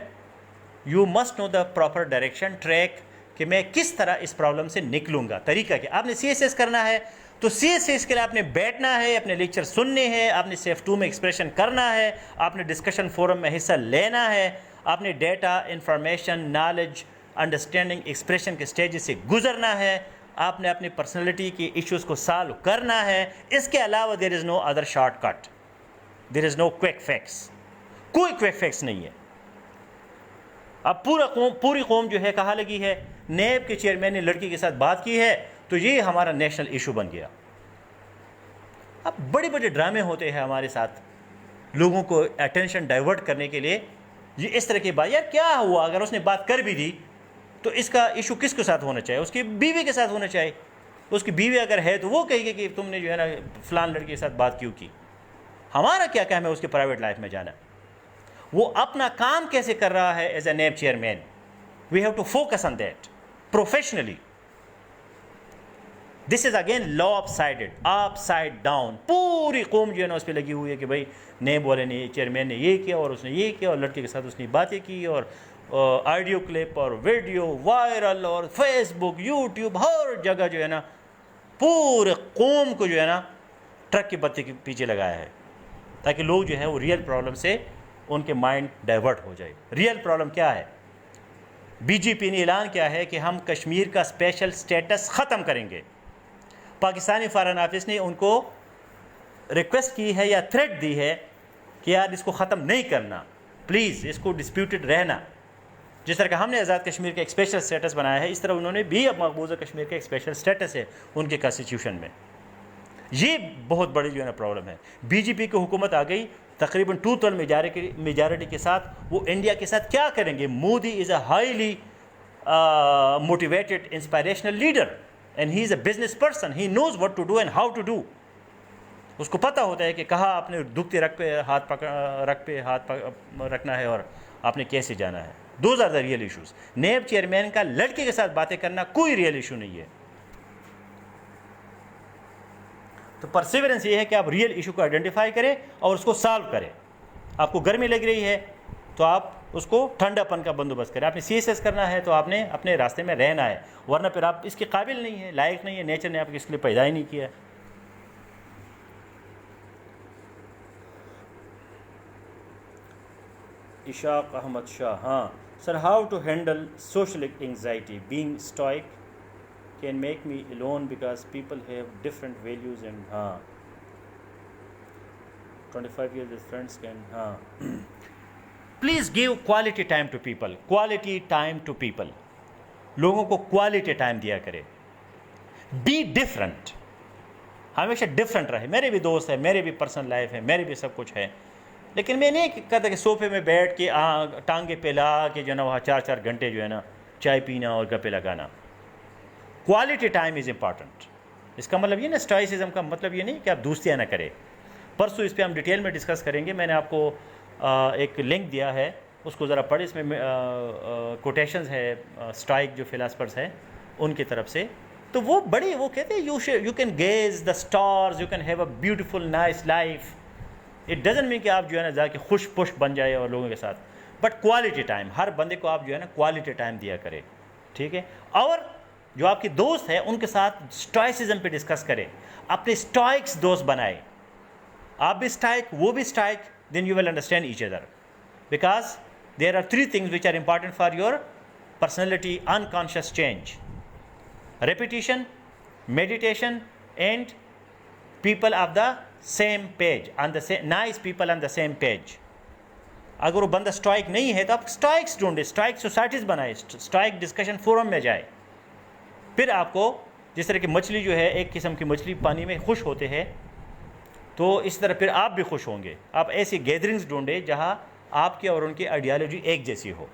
You must know the proper direction, track, کہ میں کس طرح اس پرابلم سے نکلوں گا. طریقہ کیا؟ آپ نے سی ایس ایس کرنا ہے تو سی ایس ایس کے لیے آپ نے بیٹھنا ہے, اپنے لیکچر سننے ہیں, آپ نے سیف 2 میں ایکسپریشن کرنا ہے, آپ نے ڈسکشن فورم میں حصہ لینا ہے, آپ نے data, information, knowledge, understanding, expression کے اسٹیجز سے گزرنا ہے, آپ نے اپنی پرسنالٹی کی ایشوز کو سالو کرنا ہے. اس کے علاوہ دیر از نو ادر شارٹ کٹ, دیر از نو کوئک فکس. کوئی کوئک فکس نہیں ہے. اب پوری قوم جو ہے کہاں لگی ہے؟ نیب کے چیئرمین نے لڑکی کے ساتھ بات کی ہے تو یہ ہمارا نیشنل ایشو بن گیا. اب بڑے بڑے ڈرامے ہوتے ہیں ہمارے ساتھ لوگوں کو اٹینشن ڈائیورٹ کرنے کے لیے. یہ اس طرح کی بات، یار کیا ہوا اگر اس نے بات کر بھی دی تو اس کا ایشو کس کے ساتھ ہونا چاہیے؟ اس کی بیوی کے ساتھ ہونا چاہیے. اس کی بیوی اگر ہے تو وہ کہے گی کہ تم نے جو ہے نا فلان لڑکی کے ساتھ بات کیوں کی. ہمارا کیا کام ہے اس کے پرائیویٹ لائف میں جانا؟ وہ اپنا کام کیسے کر رہا ہے as a NAB chairman. We have to focus on that professionally. This is again lopsided, upside down. پوری قوم جو ہے نا اس پہ لگی ہوئی ہے کہ بھائی نیب والے نے، چیئرمین نے یہ کیا اور اس نے یہ کیا اور لڑکی کے ساتھ اس نے باتیں کی اور آڈیو کلپ اور ویڈیو وائرل اور فیس بک یوٹیوب ہر جگہ جو ہے نا پورے قوم کو جو ہے نا ٹرک کے بتے کے پیچھے لگایا ہے تاکہ لوگ جو ہے وہ ریئل پرابلم سے ان کے مائنڈ ڈائیورٹ ہو جائے. ریئل پرابلم کیا ہے؟ بی جے پی نے اعلان کیا ہے کہ ہم کشمیر کا اسپیشل سٹیٹس ختم کریں گے. پاکستانی فارن آفس نے ان کو ریکویسٹ کی ہے یا تھریٹ دی ہے کہ یار اس کو ختم نہیں کرنا، پلیز اس کو ڈسپیوٹڈ رہنا. جس طرح کہ ہم نے آزاد کشمیر کا ایک اسپیشل سٹیٹس بنایا ہے، اس طرح انہوں نے بھی اب مقبوضہ کشمیر کا ایک اسپیشل سٹیٹس ہے ان کے کانسٹیٹیوشن میں. یہ بہت بڑی جو ہے نا پرابلم ہے. بی جے پی کی حکومت آ گئی تقریباً 2/3 میجارٹی کے ساتھ. وہ انڈیا کے ساتھ کیا کریں گے؟ Modi is a highly motivated inspirational leader and he is a business person. He knows what to do and how to do. اس کو پتہ ہوتا ہے کہ کہاں اپنے دکھتے رکھ پہ ہاتھ رکھنا ہے اور آپ نے کیسے جانا ہے. Those are the real issues. NAB chairman کا لڑکی کے ساتھ باتیں کرنا کوئی ریئل ایشو نہیں ہے. تو پرسیورنس یہ ہے کہ آپ ریئل ایشو کو آئیڈینٹیفائی کریں اور اس کو سالو کریں. آپ کو گرمی لگ رہی ہے تو آپ اس کو ٹھنڈا پن کا بندوبست کریں. آپ نے CSS کرنا ہے تو آپ نے اپنے راستے میں رہنا ہے، ورنہ پھر آپ اس کے قابل نہیں ہے، لائق نہیں ہے. نیچر نے آپ کو اس کے لیے پیدا ہی نہیں کیا. اشاق احمد شاہ، ہاں sir, how to handle social anxiety being stoic can make me alone because people have different values and ہاں 25 years with friends can ہاں please give quality time to people. Quality time to people. لوگوں کو quality time دیا کرے. Be different. ہمیشہ different رہے. میرے بھی دوست ہیں، میرے بھی پرسنل لائف ہے، میرے بھی سب کچھ ہے، لیکن میں نہیں کہتا کہ صوفے میں بیٹھ کے ٹانگے پہ لا کے جو ہے نا وہاں 4 گھنٹے جو ہے نا چائے پینا اور گپے لگانا. Quality time is important. اس کا مطلب یہ نا اسٹائسزم کا مطلب یہ نہیں کہ آپ دوستیاں نہ کریں. پرسوں اس پہ ہم ڈیٹیل میں ڈسکس کریں گے. میں نے آپ کو ایک لنک دیا ہے، اس کو ذرا پڑھ. اس میں کوٹیشنز ہے اسٹائک جو فلاسفرز ہیں ان کی طرف سے. تو وہ بڑی وہ کہتے ہیں you can gaze the stars, you can have a beautiful nice life. It doesn't mean کہ آپ جو ہے نا جا کے خوش پش بن جائے اور لوگوں کے ساتھ، بٹ کوالٹی ٹائم. ہر بندے کو آپ جو ہے نا کوالٹی ٹائم دیا کرے، ٹھیک ہے. اور جو آپ کے دوست ہیں ان کے ساتھ اسٹائسزم پہ ڈسکس کرے. اپنے اسٹائکس دوست بنائے. آپ بھی اسٹائک، وہ بھی strike. then you will understand each other, because there are 3 things which are important for your personality unconscious change: repetition, meditation, and people of the same page, on the same, nice people on the same page. اگر وہ بندہ strike نہیں ہے تو آپ اسٹائکس ڈھونڈے، strike societies بنائے، strike discussion forum میں جائے. پھر آپ کو جس طرح کی مچھلی جو ہے، ایک قسم کی مچھلی پانی میں خوش ہوتے ہیں، تو اس طرح پھر آپ بھی خوش ہوں گے. آپ ایسی گیدرنگز ڈھونڈے جہاں آپ کی اور ان کی آئیڈیالوجی ایک جیسی ہو.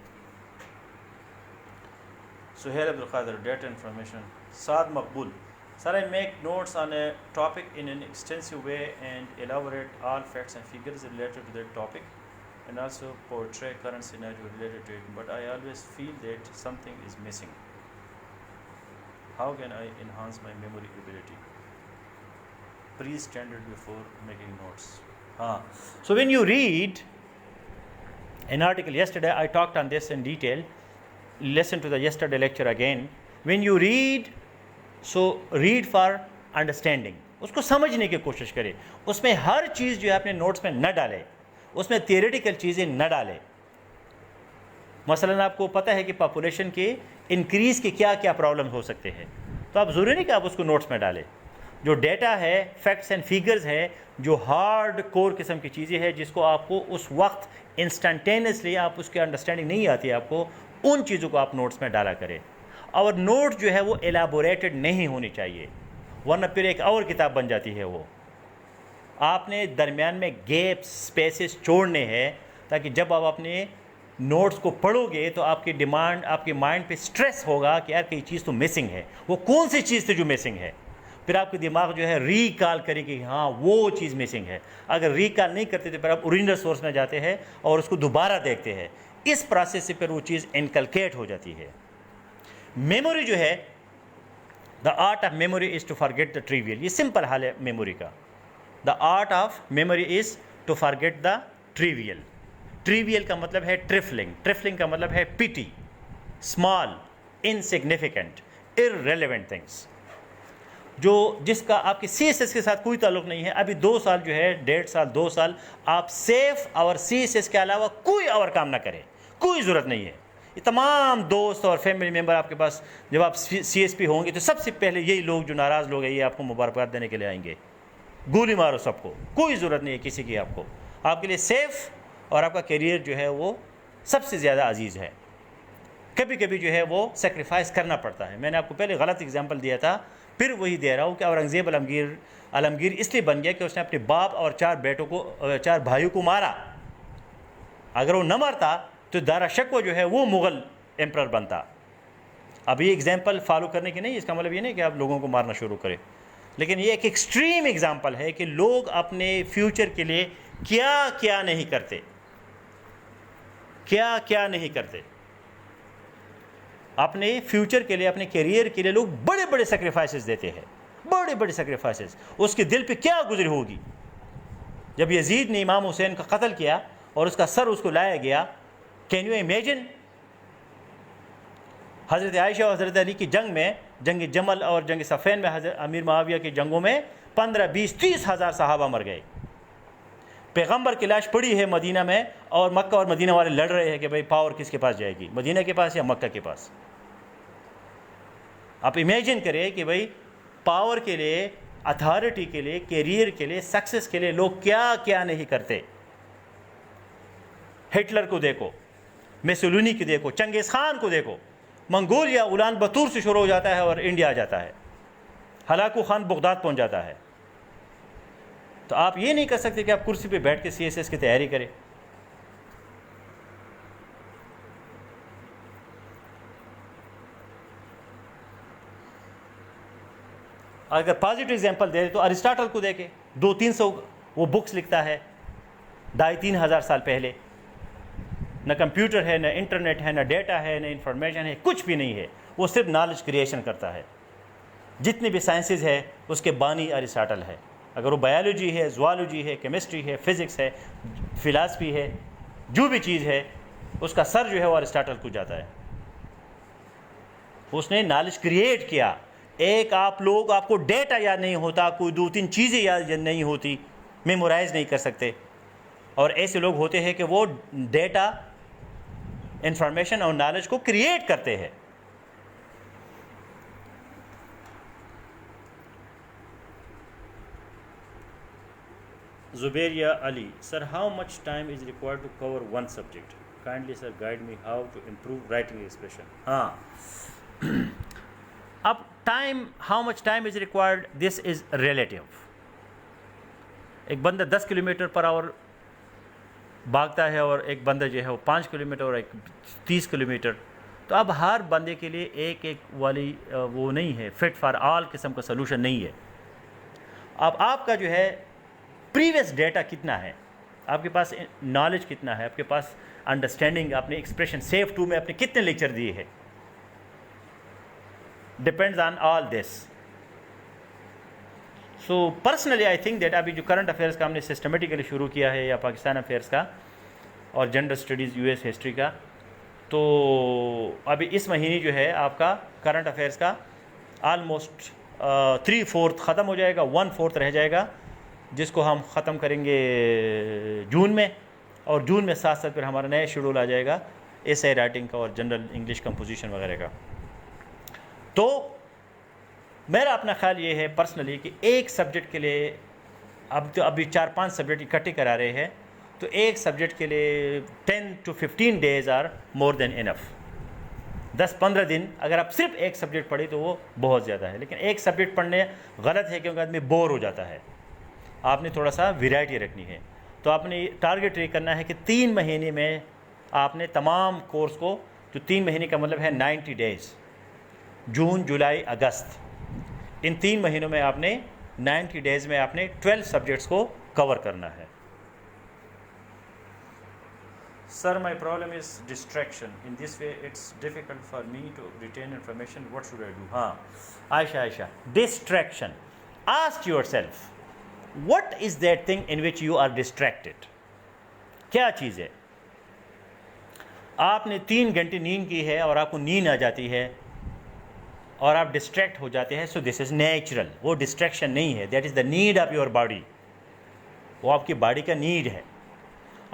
Sohail Abdulqadir, data information. Saad Maqbool, sir, I make notes on a topic in an extensive way and elaborate all facts and figures related to that topic and also portray current scenario related to it, but I always feel that something is missing. How can I enhance my memory ability? Please standard before making notes. So when you read an article, yesterday I talked on this in detail. Listen to the yesterday lecture again. When you read, so read for understanding. اس کو سمجھنے کی کوشش کرے. اس میں ہر چیز جو ہے اپنے نوٹس میں نہ ڈالے، اس میں تھیوریٹیکل چیزیں نہ ڈالے. مثلاً آپ کو پتہ ہے کہ پاپولیشن کے انکریز کے کیا کیا پرابلم ہو سکتے ہیں، تو آپ ضروری نہیں کہ آپ اس کو نوٹس میں ڈالیں. جو ڈیٹا ہے، فیکٹس اینڈ فیگرز ہے، جو ہارڈ کور قسم کی چیزیں ہے جس کو آپ کو اس وقت انسٹنٹینیسلی آپ اس کی انڈرسٹینڈنگ نہیں آتی ہے آپ کو، ان چیزوں کو آپ نوٹس میں ڈالا کریں. اور نوٹ جو ہے وہ ایلیبوریٹڈ نہیں ہونی چاہیے، ورنہ پھر ایک اور کتاب بن جاتی ہے. وہ آپ نے درمیان میں گیپس، اسپیسز چھوڑنے ہیں تاکہ جب آپ اپنے نوٹس کو پڑھو گے تو آپ کی ڈیمانڈ، آپ کے مائنڈ پہ سٹریس ہوگا کہ یار کہ یہ چیز تو مسنگ ہے. وہ کون سی چیز تھی جو مسنگ ہے؟ پھر آپ کے دماغ جو ہے ریکال کرے کہ ہاں وہ چیز مسنگ ہے. اگر ریکال نہیں کرتے تو پھر آپ اوریجنل سورس میں جاتے ہیں اور اس کو دوبارہ دیکھتے ہیں. اس پروسیس سے پھر وہ چیز انکلکیٹ ہو جاتی ہے. میموری جو ہے، the art of memory is to forget the trivial. یہ سمپل حال ہے میموری کا. The art of memory is to forget the trivial. Trivial کا مطلب ہے ٹرفلنگ. ٹرفلنگ کا مطلب ہے پیٹی، اسمال، انسگنیفیکنٹ، ارریلیونٹ تھنگس، جس کا آپ کے سی ایس ایس کے ساتھ کوئی تعلق نہیں ہے. ابھی 2 سال جو ہے، 1.5 سال 2 سال آپ سیف اور سی ایس ایس کے علاوہ کوئی اور کام نہ کریں، کوئی ضرورت نہیں ہے. یہ تمام دوست اور فیملی ممبر آپ کے پاس جب آپ سی ایس پی ہوں گے تو سب سے پہلے یہی لوگ جو ناراض لوگ ہیں یہ آپ کو مبارکباد دینے کے لیے آئیں گے. گولی مارو سب کو، کوئی ضرورت نہیں ہے کسی کی. آپ کو، آپ کے لیے سیف اور آپ کا کیریئر جو ہے وہ سب سے زیادہ عزیز ہے. کبھی کبھی جو ہے وہ سیکریفائس کرنا پڑتا ہے. میں نے آپ کو پہلے غلط اگزامپل دیا تھا، پھر وہی دے رہا ہوں کہ اورنگزیب عالمگیر اس لیے بن گیا کہ اس نے اپنے باپ اور 4 بھائیوں کو مارا. اگر وہ نہ مرتا تو دارا شکوہ جو ہے وہ مغل ایمپرر بنتا. اب یہ اگزامپل فالو کرنے کی نہیں، اس کا مطلب یہ نہیں کہ آپ لوگوں کو مارنا شروع کریں، لیکن یہ ایک ایکسٹریم اگزامپل ہے کہ لوگ اپنے فیوچر کے لیے کیا کیا نہیں کرتے، کیا کیا نہیں کرتے. اپنے فیوچر کے لیے، اپنے کیریئر کے لیے لوگ بڑے بڑے سیکریفائسز دیتے ہیں، بڑے بڑے سیکریفائسز. اس کے دل پہ کیا گزری ہوگی جب یزید نے امام حسین کا قتل کیا اور اس کا سر اس کو لایا گیا. Can you imagine? حضرت عائشہ اور حضرت علی کی جنگ میں، جنگ جمل اور جنگ صفین میں، حضرت امیر معاویہ کی جنگوں میں 15 20 30 ہزار صحابہ مر گئے. پیغمبر کی لاش پڑی ہے مدینہ میں اور مکہ اور مدینہ والے لڑ رہے ہیں کہ بھئی پاور کس کے پاس جائے گی، مدینہ کے پاس یا مکہ کے پاس. آپ امیجن کریں کہ بھئی پاور کے لیے، اتھارٹی کے لیے، کیریئر کے لیے، سکسیس کے لیے لوگ کیا کیا نہیں کرتے. ہٹلر کو دیکھو، میسولینی کو دیکھو، چنگیز خان کو دیکھو. منگولیا اولان بطور سے شروع ہو جاتا ہے اور انڈیا آ جاتا ہے، ہلاکو خان بغداد پہنچ جاتا ہے. تو آپ یہ نہیں کر سکتے کہ آپ کرسی پہ بیٹھ کے سی ایس ایس کی تیاری کریں. اگر پازیٹیو ایگزامپل دے تو ارسطاٹل کو دیکھیں، 200-300 وہ بکس لکھتا ہے 2,500-3 ہزار سال پہلے. نہ کمپیوٹر ہے، نہ انٹرنیٹ ہے، نہ ڈیٹا ہے، نہ انفارمیشن ہے، کچھ بھی نہیں ہے. وہ صرف نالج کریشن کرتا ہے. جتنی بھی سائنسز ہے اس کے بانی ارسطاٹل ہے. اگر وہ بایولوجی ہے، زوالوجی ہے، کیمسٹری ہے، فزکس ہے، فلاسفی ہے، جو بھی چیز ہے اس کا سر جو ہے وہ ارسطاٹل کو جاتا ہے. اس نے نالج کریٹ کیا. ایک آپ کو ڈیٹا یاد نہیں ہوتا، کوئی 2-3 چیزیں یاد نہیں ہوتی، میمورائز نہیں کر سکتے. اور ایسے لوگ ہوتے ہیں کہ وہ ڈیٹا، انفارمیشن اور نالج کو کریٹ کرتے ہیں. Zubair Ali, sir, how much time is required to cover one subject? Kindly, sir, guide me how to improve writing expression. اب time, how much time is required, this is relative. ایک بندہ 10 kilometre پر آور بھاگتا ہے اور ایک بندہ جو ہے وہ 5 کلومیٹر اور ایک 30 کلومیٹر. تو اب ہر بندے کے لیے ایک والی وہ نہیں ہے، فٹ فار آل قسم کا سلوشن نہیں ہے. اب آپ کا جو ہے پریویس ڈیٹا کتنا ہے، آپ کے پاس نالج کتنا ہے، آپ کے پاس انڈرسٹینڈنگ، آپ نے ایکسپریشن سیف 2 میں اپنے کتنے لیکچر دیے ہیں، depends on all this. So personally I think that ابھی جو کرنٹ افیئرس کا ہم نے سسٹمیٹیکلی شروع کیا ہے، یا پاکستان افیئرس کا اور general studies you S history کا، تو ابھی اس مہینے جو ہے آپ کا کرنٹ افیئرس کا آلموسٹ 3/4 ختم ہو جائے گا، 1/4 رہ جائے گا، جس کو ہم ختم کریں گے جون میں. اور جون میں ساتھ ساتھ پھر ہمارا نیا شیڈول آ جائے گا ایسے رائٹنگ کا اور جنرل انگلش کمپوزیشن وغیرہ کا. تو میرا اپنا خیال یہ ہے پرسنلی کہ ایک سبجیکٹ کے لیے اب تو ابھی 4-5 سبجیکٹ اکٹھے کرا رہے ہیں، تو ایک سبجیکٹ کے لیے 10 to 15 days آر مور دین انف. 10-15 دن اگر آپ صرف ایک سبجیکٹ پڑھیں تو وہ بہت زیادہ ہے، لیکن ایک سبجیکٹ پڑھنے غلط ہے کیونکہ آدمی بور ہو جاتا ہے. آپ نے تھوڑا سا ویرائٹی رکھنی ہے. تو آپ نے ٹارگیٹ یہ کرنا ہے کہ 3 مہینے میں آپ نے تمام کورس کو، جو 3 مہینے کا مطلب ہے 90 days، جون، جولائی، اگست، ان 3 مہینوں میں آپ نے 90 days میں آپ نے 12 سبجیکٹس کو کور کرنا ہے. Sir, my problem is distraction. In this way, it's difficult for me to retain information. What should I do? Aisha, distraction. Ask yourself, what is that thing in which you are distracted? کیا چیز ہے؟ آپ نے 3 گھنٹے نیند کی ہے اور آپ کو نیند آ جاتی ہے اور آپ ڈسٹریکٹ ہو جاتے ہیں. So this is natural. وہ ڈسٹریکشن نہیں ہے، that is the need of your body. وہ آپ کی باڈی کا نیڈ ہے.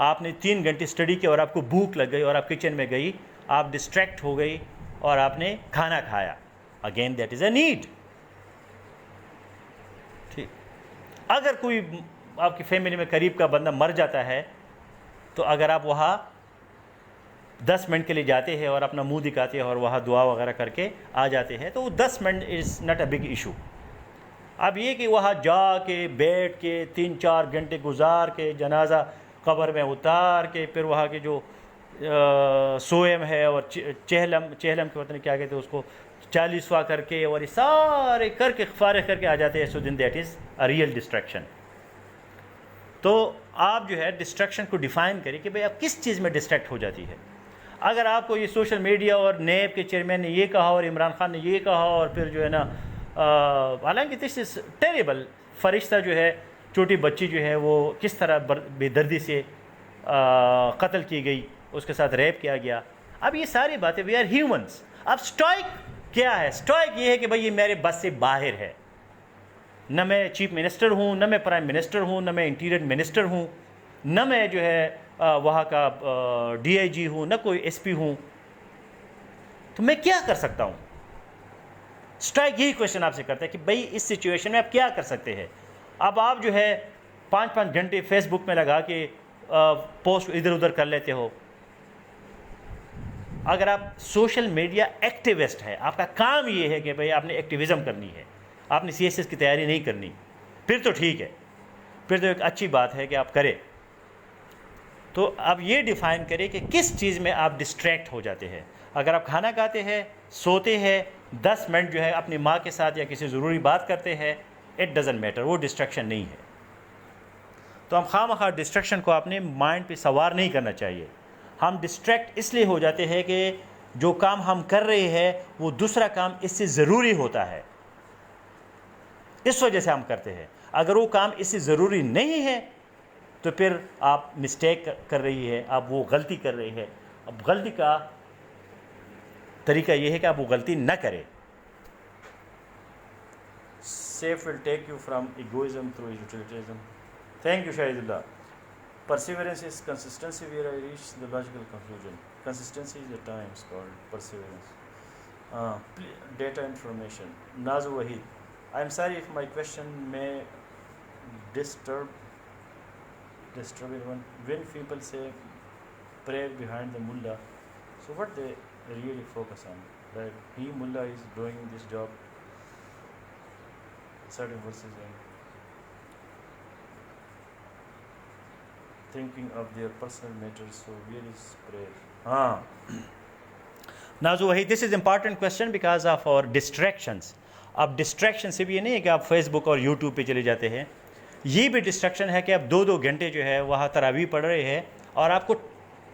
آپ نے 3 گھنٹے اسٹڈی کیا اور آپ کو بھوک لگ گئی اور آپ کچن میں گئی، آپ ڈسٹریکٹ ہو گئی اور آپ نے کھانا کھایا. Again that is a need. ٹھیک. اگر کوئی آپ کی فیملی میں قریب کا بندہ مر جاتا ہے تو اگر آپ وہاں 10 منٹ کے لیے جاتے ہیں اور اپنا منہ دکھاتے ہیں اور وہاں دعا وغیرہ کر کے آ جاتے ہیں تو وہ 10 minute is not a big issue. اب یہ کہ وہاں جا کے بیٹھ کے 3-4 گھنٹے گزار کے جنازہ قبر میں اتار کے پھر وہاں کے جو سوئم ہے اور چہلم کے پتہ نہیں کیا کہتے ہیں اس کو 40واں کر کے اور یہ سارے کر کے فارغ کر کے آ جاتے ہیں. So then that is a real distraction. تو آپ جو ہے ڈسٹریکشن کو ڈیفائن کریں کہ بھئی آپ کس چیز میں ڈسٹریکٹ ہو جاتی ہے. اگر آپ کو یہ سوشل میڈیا اور نیب کے چیئرمین نے یہ کہا اور عمران خان نے یہ کہا اور پھر جو ہے نا حالانکہ دس از ٹیریبل. فرشتہ جو ہے چھوٹی بچی جو ہے وہ کس طرح بے دردی سے قتل کی گئی، اس کے ساتھ ریپ کیا گیا. اب یہ ساری باتیں وی آر ہیومنس. اب اسٹوئک کیا ہے؟ اسٹوئک یہ ہے کہ بھئی یہ میرے بس سے باہر ہے. نہ میں چیف منسٹر ہوں، نہ میں پرائم منسٹر ہوں، نہ میں انٹیریئر منسٹر ہوں، نہ میں جو ہے وہاں کا ڈی آئی جی ہوں، نہ کوئی ایس پی ہوں. تو میں کیا کر سکتا ہوں؟ اسٹرائک یہی کوشچن آپ سے کرتا ہے کہ بھئی اس سچویشن میں آپ کیا کر سکتے ہیں. اب آپ جو ہے 5-5 گھنٹے فیس بک میں لگا کے پوسٹ ادھر ادھر کر لیتے ہو. اگر آپ سوشل میڈیا ایکٹیوسٹ ہے، آپ کا کام یہ ہے کہ بھئی آپ نے ایکٹیویزم کرنی ہے، آپ نے CSS کی تیاری نہیں کرنی، پھر تو ٹھیک ہے، پھر تو ایک اچھی بات ہے کہ آپ کریں. تو اب یہ ڈیفائن کریں کہ کس چیز میں آپ ڈسٹریکٹ ہو جاتے ہیں. اگر آپ کھانا کھاتے ہیں، سوتے ہیں، 10 منٹ جو ہے اپنی ماں کے ساتھ یا کسی ضروری بات کرتے ہیں، اٹ ڈزنٹ میٹر، وہ ڈسٹریکشن نہیں ہے. تو ہم خواہ ڈسٹریکشن کو اپنے مائنڈ پہ سوار نہیں کرنا چاہیے. ہم ڈسٹریکٹ اس لیے ہو جاتے ہیں کہ جو کام ہم کر رہے ہیں وہ دوسرا کام اس سے ضروری ہوتا ہے، اس وجہ سے ہم کرتے ہیں. اگر وہ کام اس سے ضروری نہیں ہے تو پھر آپ مسٹیک کر رہی ہے، آپ وہ غلطی کر رہی ہے. اب غلطی کا طریقہ یہ ہے کہ آپ وہ غلطی نہ کریں. Safe will take you from egoism through utilitarianism. Thank you, Shahidullah. Perseverance is consistency where I reach the logical conclusion. Consistency is at times called perseverance. Data information. Nazu Wahid. I am sorry if my question may disturb everyone. When people say pray behind the mullah, so what they really focus on? That he mullah is doing this job, certain verses, and thinking of their personal matters. So where is prayer? Nazu Wahid, this is important question because of our distractions. اب distraction صرف یہ نہیں ہے کہ آپ face بک اور YouTube پہ چلے جاتے ہیں، یہ بھی ڈسٹریکشن ہے کہ آپ 2-2 گھنٹے جو ہے وہاں تراویح پڑھ رہے ہیں اور آپ کو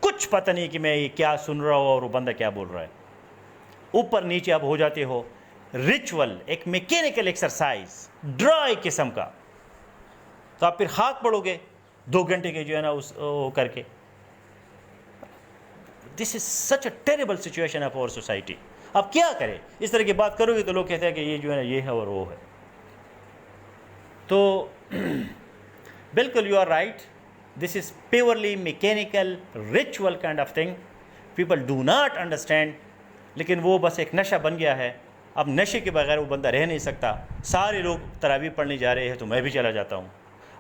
کچھ پتہ نہیں کہ میں یہ کیا سن رہا ہوں اور وہ بندہ کیا بول رہا ہے. اوپر نیچے آپ ہو جاتے ہو. ریچول ایک میکینیکل ایکسرسائز ڈرائی قسم کا، تو آپ پھر خاک پڑو گے 2 گھنٹے کے جو ہے نا اس کر کے. This is such a terrible situation of our society. اب کیا کریں؟ اس طرح کی بات کرو گے تو لوگ کہتے ہیں کہ یہ جو ہے نا یہ ہے اور وہ ہے. تو بالکل you are right. This is purely mechanical ritual kind of thing. People do not understand. لیکن وہ بس ایک نشہ بن گیا ہے اب نشے کے بغیر وہ بندہ رہ نہیں سکتا. سارے لوگ تراویح پڑھنے جا رہے ہیں تو میں بھی چلا جاتا ہوں.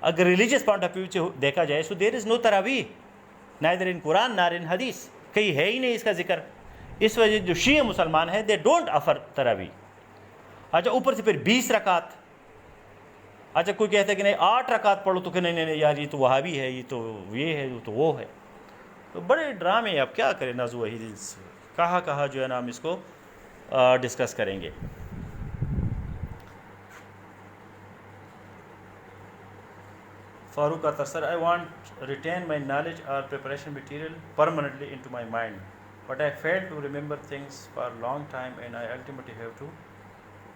اگر ریلیجیس پوائنٹ آف ویو سے دیکھا جائے سو دیر از نو تراویح نیدر ان قرآن نار ان حدیث, کہیں ہے ہی نہیں اس کا ذکر. اس وجہ جو شیعہ مسلمان ہیں دے ڈونٹ آفر تراویح. اچھا اوپر سے پھر 20 رکعت. اچھا کوئی کہتا ہے کہ نہیں 8 رکعت پڑھو تو کہ نہیں نہیں یار یہ تو وہابی ہے, یہ تو یہ ہے, یہ تو وہ ہے. تو بڑے ڈرامے ہیں. اب کیا کریں نازو وحید, کہاں جو ہے نا ہم اس کو ڈسکس کریں گے. فاروق اختر سر, I want retain my knowledge or preparation material permanently into my mind, but I fail to remember things for a long time and I ultimately have to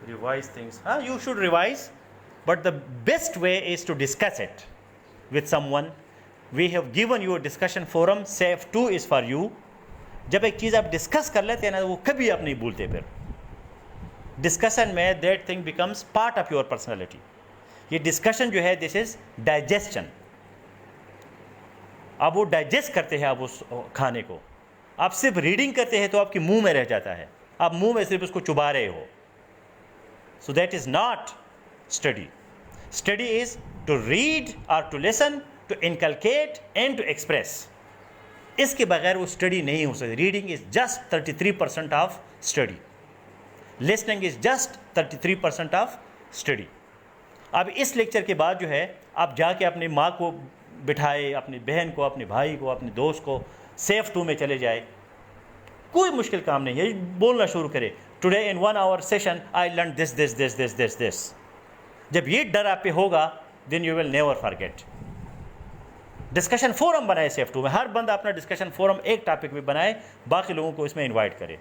revise things. You should revise, but the best way is to discuss it with someone. We have given you a discussion forum, SAFE 2 is for you. جب ایک چیز آپ discuss کر لیتے ہیں نا وہ کبھی آپ نہیں بھولتے. پھر ڈسکشن میں that thing becomes part of your personality. یہ ڈسکشن جو ہے دس از ڈائجسشن. آپ وہ ڈائجسٹ کرتے ہیں آپ اس کھانے کو. آپ صرف ریڈنگ کرتے ہیں تو آپ کے منہ میں رہ جاتا ہے, آپ منہ میں صرف اس کو چبا رہے ہو. So that is not study. Study is to read or to listen, to inculcate and to express. اس کے بغیر وہ اسٹڈی نہیں ہو سکتی. Reading is just 33% of study. Listening is just 33% of study. اب اس لیکچر کے بعد جو ہے آپ جا کے اپنی ماں کو بٹھائے, اپنی بہن کو, اپنے بھائی کو, اپنے دوست کو SAFE 2 میں چلے جائے. کوئی مشکل کام نہیں ہے, بولنا شروع کرے. Today in 1 hour session I learn this. جب یہ ڈر آپ پہ ہوگا then you will never forget. Discussion forum بنائے SAFE 2 میں. ہر بندہ اپنا ڈسکشن فورم ایک ٹاپک میں بنائے, باقی لوگوں کو اس میں انوائٹ کرے.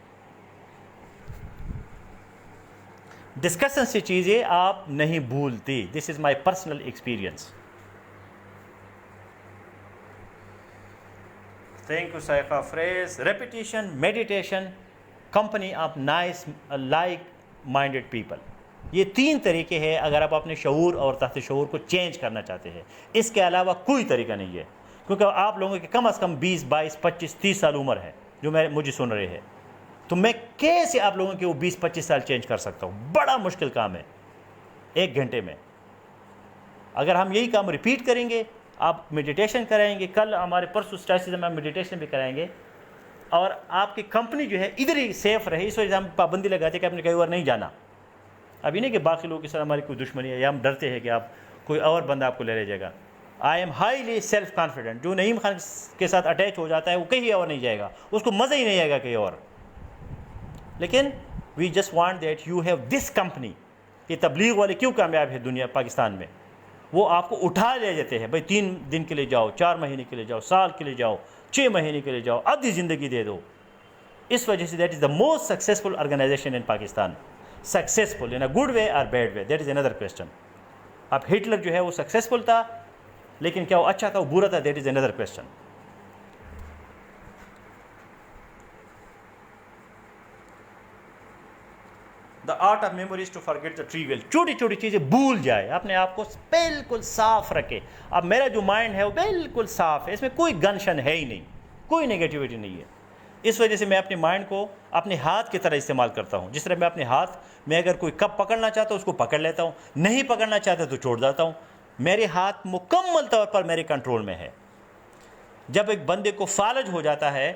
ڈسکشن سے چیزیں آپ نہیں بھولتی. This is my personal experience. Thank you Saiqa Fareez. Repetition, meditation, company of nice like minded people. یہ 3 طریقے ہیں اگر آپ اپنے شعور اور تحت شعور کو چینج کرنا چاہتے ہیں. اس کے علاوہ کوئی طریقہ نہیں ہے, کیونکہ آپ لوگوں کے کم از کم 20, 22, 25, 30 سال عمر ہے جو مجھے سن رہے ہیں. تو میں کیسے آپ لوگوں کے وہ 20, 25 سال چینج کر سکتا ہوں؟ بڑا مشکل کام ہے 1 گھنٹے میں. اگر ہم یہی کام ریپیٹ کریں گے, آپ میڈیٹیشن کرائیں گے, کل ہمارے پرسوں اسٹیشن میں میڈیٹیشن بھی کرائیں گے, اور آپ کی کمپنی جو ہے ادھر ہی سیف رہے. اس وجہ سے ہم پابندی لگاتے ہیں کہ آپ نے کہیں اور نہیں جانا. اب یہ نہیں کہ باقی لوگوں کے ساتھ ہماری کوئی دشمنی ہے یا ہم ڈرتے ہیں کہ آپ کوئی اور بندہ آپ کو لے جائے گا. I am highly self confident. جو نعیم خان کے ساتھ اٹیچ ہو جاتا ہے وہ کہیں اور نہیں جائے گا, اس کو مزہ ہی نہیں آئے گا کہیں اور. لیکن we just want that you have this company. یہ تبلیغ والے کیوں کامیاب ہے دنیا پاکستان میں؟ وہ آپ کو اٹھا لے جاتے ہیں, بھائی 3 دن کے لیے جاؤ, 4 مہینے کے لیے جاؤ, سال کے لیے جاؤ, 6 مہینے کے لیے جاؤ, آدھی زندگی دے دو. اس وجہ سے that is the most successful organisation in Pakistan. Successful in a good way or bad way, that is under question. اب ہٹلر جو ہے وہ سکسیزفل تھا, لیکن کیا وہ اچھا تھا, وہ برا تھا, that is under question. The art of memory is to forget the trivial. چھوٹی چھوٹی چیزیں بھول جائے, اپنے آپ کو بالکل صاف رکھے. اب میرا جو مائنڈ ہے وہ بالکل صاف ہے, اس میں کوئی گنشن ہے ہی نہیں, کوئی نگیٹیوٹی نہیں ہے. اس وجہ سے میں اپنے مائنڈ کو اپنے ہاتھ کی طرح استعمال کرتا ہوں. جس طرح میں اپنے ہاتھ میں اگر کوئی کپ پکڑنا چاہتا ہوں اس کو پکڑ لیتا ہوں, نہیں پکڑنا چاہتا تو چھوڑ دیتا ہوں. میرے ہاتھ مکمل طور پر میرے کنٹرول میں ہے. جب ایک بندے کو فالج ہو جاتا ہے,